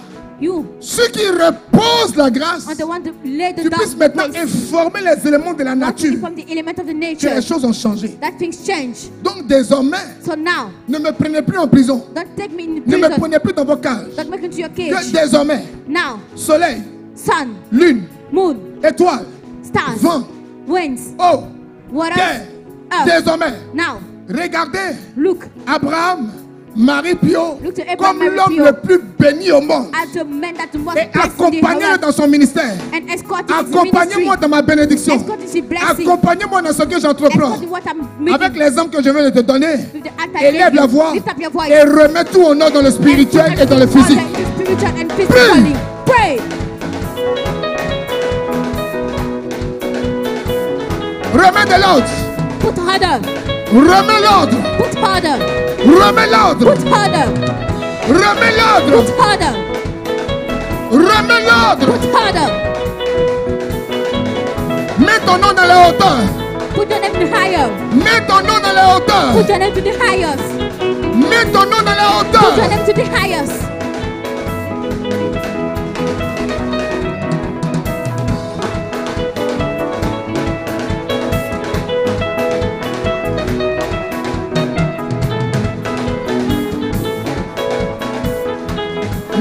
You ceux qui reposent la grâce, are the one to lay the tu puisses maintenant down informer les éléments de la nature from the element of the que nature. les choses ont changé. That things change. Donc désormais, So now, ne me prenez plus en prison. don't take me in Ne me prison. prenez plus dans vos cages. Don't make me into your Que cage. désormais, Now, soleil, sun, lune, moon, étoile, stars, vent, winds, eau, waters, terre. earth. Désormais, Now, regardez look Abraham, Marie Pio, Look to Abraham, comme Marie l'homme Pio. le plus béni au monde. at the man that was Et blessed in the accompagnez-le world dans son ministère. and escort him into Accompagnez-moi ministry. dans ma bénédiction. Escort his blessing. Accompagnez-moi dans ce que j'entreprends. Escort what I'm Avec making. les hommes que je viens de te donner, With the act I élève gave la you. voix Lift up your voice. et remets tout honneur dans le spirituel et dans le physique. Spiritual and physically. Pray. Remets de l'ordre. Put harder. Remets l'ordre. Put harder. Remets l'ordre. Put harder. Remets l'ordre. Put harder. Remets l'ordre. Put harder. Mets ton nom dans la hauteur. Put your name to the higher. Mets ton nom dans la hauteur. Put your name to the highest. Mets ton nom dans la Put your hauteur. name to the highest.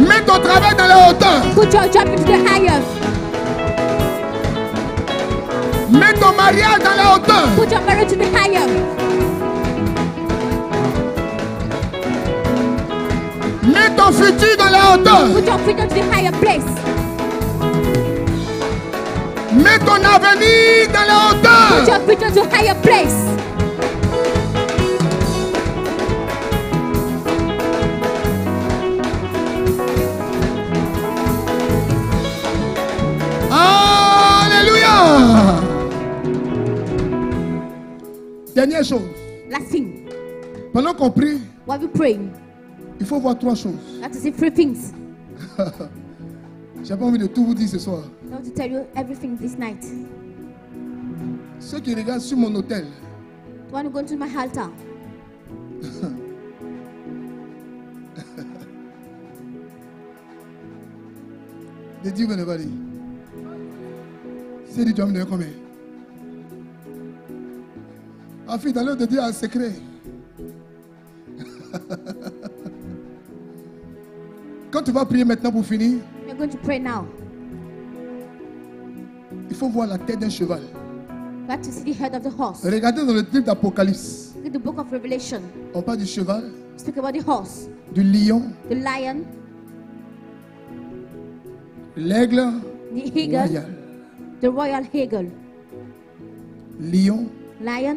Mets ton travail dans la hauteur. Put your job into the highest. Mets ton mariage dans la hauteur. Put your marriage to the highest. Mets ton futur dans la hauteur. Put your freedom to the higher place. Mets ton avenir dans la Put hauteur. your freedom to higher place. Alléluia. Dernière chose. Last thing, Pendant qu'on prie, while we pray, il faut voir trois choses. you have to say three things. J'ai pas envie de tout vous dire ce soir. I want to tell you everything this night. Ceux qui regardent sur mon hôtel, The one who go to my altar. did you anybody? C'est dit, tu vas me donner combien? En fait, dans l'heure de Dieu, un secret. Quand tu vas prier maintenant pour finir, We're going to pray now. il faut voir la tête d'un cheval. You have to see the head of the horse. Regardez dans le livre d'Apocalypse. Look at the book of Revelation. On parle du cheval, Speak about the horse, du lion, the lion, l'aigle the eagle, royal. the royal eagle, Lion, lion,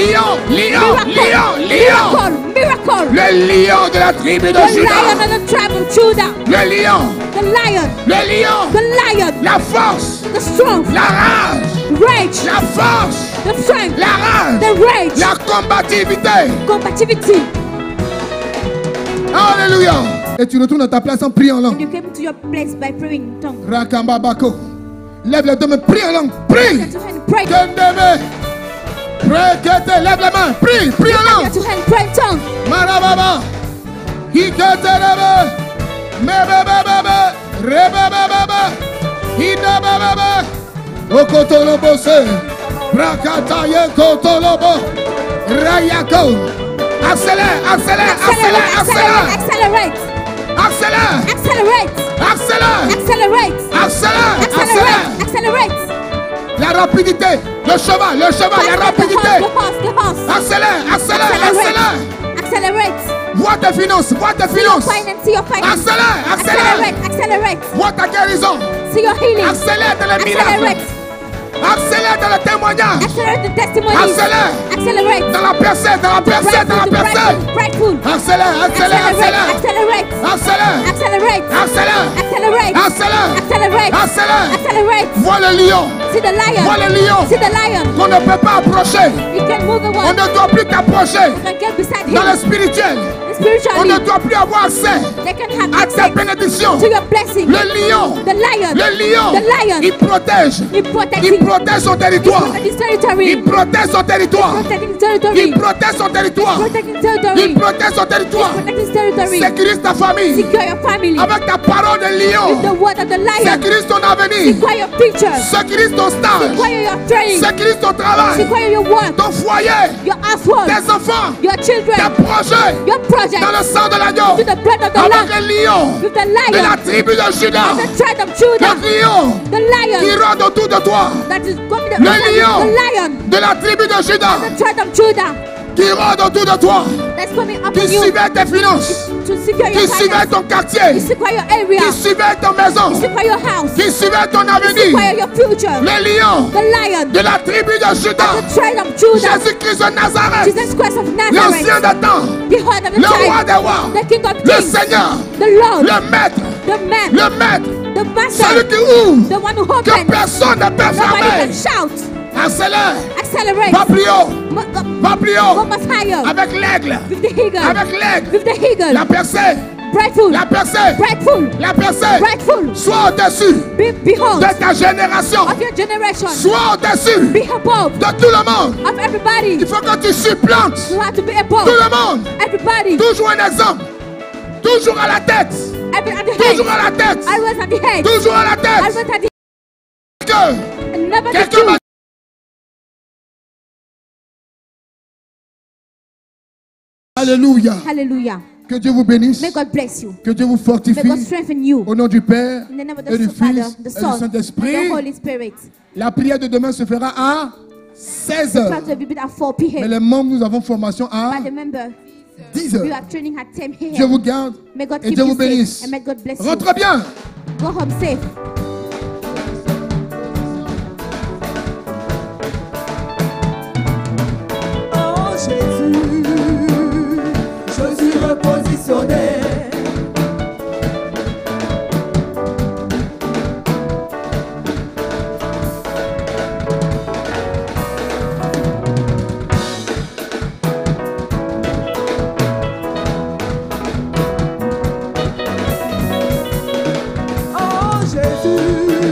Lion, lion, lion, lion. Miracle. Le lion de la tribu de The lion Juda. of the tribe of Judah. Le lion, The lion. le lion. The lion. La force, The strength. la rage, Rage. la force, The strength. la rage, The rage. la combativité. Combativity. Alléluia. Et tu retournes à ta place en priant en langue. You came to your place by praying in tongue. Rakamba Bako. Lève les deux mains, prie en langue. Prie. Lift your hand, pray. Kendeme. Prie, Kete, lève les mains. Prie, prie en langue. Lift your hand, pray in tongue. Marababa. Hiketerebe. Mebebebebe. Rebebebebe. Hidebebebe. Okotolobose. Brakataye kotolobo. Rayako. Accélère, accélère, accélère, accélère. Accelerate. Accélère, Accelerate. accélère, Accelerate. accélère, accélère. Accelerate. Accelerate. La rapidité, le cheval, la rapidité. The horse. Accélère, accélère, accélère. Accelerate. Vois tes finances, vois tes finances. Finance, see your finance. Accélère, accélère. Accelerate. Accelerate. Vois ta guérison. See your healing. Accélère dans les miracles. Accelerate. Accélère dans le témoignage. Accelerate the testimonies. Accélère. Accelerate. Dans la percée, dans la percée, dans la percée. Breakthrough. Accélère, accélère, accélère. Accelerate. Accélère, Accelerate. accélère, Accelerate. accélère, Accelerate. accélère. Accelerate. Vois le lion See the lion. Vois le lion. See the lion. qu'on ne peut pas approcher. You can move the On one. ne doit plus t'approcher. You can get beside Dans le him. spirituel, on Spiritually, ne doit plus avoir accès they can have à ta access bénédiction. to your blessing. Le lion, The lion. le lion, The lion. il protège. He protects Il him. protège son territoire. Protecting territory. Il protège son territoire. Protecting territory. Il protège son territoire. Protecting Il territory. protège son territoire. Protecting territory. Sécurise ta famille. Secure your family. Avec ta parole de With the lion. word of the lion. Sécurise ton avenir. Secure your future. Sécurise ton stage. Secure your training. Sécurise ton travail. Secure your work. Ton foyer. Your household. Tes enfants. Your children. Tes projets. Your project. Dans le sang de l'agneau. To the blood of the Avec lamb. le lion With the de la lion. tribu de Juda. The tribe of Judah. Le lion The qui lion. rôde autour de toi. That is coming. Le lion. The lion. De la tribu de Juda. The tribe of Judah. Qui rôde autour de toi. That's coming up Qui on you. surveille tes finances. To secure Qui your surveille finance. ton quartier. To secure your area. Qui surveille ton maison. To secure your house. Qui surveille ton To avenir. secure your future. Le lion The lion. de la tribu de Juda. The tribe of Judah. Jésus-Christ de Nazareth. Jesus Christ of L'ancien Nazareth. des temps. The heart of the Le roi time. des rois. The King of Le Kings. Seigneur. The Lord. Le maître. The man. Le maître. The Celui master. qui ouvre. The one who Que opens. personne ne peut Nobody fermer. can shout. Accélère. Accelerate. Va plus haut. Va plus Go haut. much higher. Avec l'aigle. With the eagle. Avec l'aigle. With the eagle. La percée. Breakthrough. La percée. Breakthrough. La percée. Breakthrough. Sois au-dessus Behold. de ta génération. Of your generation. Sois au-dessus Be above. de tout le monde. Of everybody. Il faut que tu supplantes You have to be tout above. le monde. Everybody. Toujours un exemple. Toujours à la tête. Every at the head. Toujours à la tête. Always at the head. Toujours à la tête. Always at the Que and never the quelqu'un truth. m'a Alléluia. Hallelujah. Que Dieu vous bénisse. May God bless you. Que Dieu vous May God fortifie. strengthen you. Au nom du Père In the name of et du the Father, Fils the et du Son, and the Saint-Esprit. Holy Spirit. La prière de demain se fera à 16 Try heures. to be at 4 Mais p.m. les membres, nous avons formation à But remember, 10 we heures. are training at 10 Dieu a.m. vous garde May God et keep Dieu you vous bénisse. safe and may God bless you. Rentre bien. Go home safe. Oh Jésus, je suis repositionné.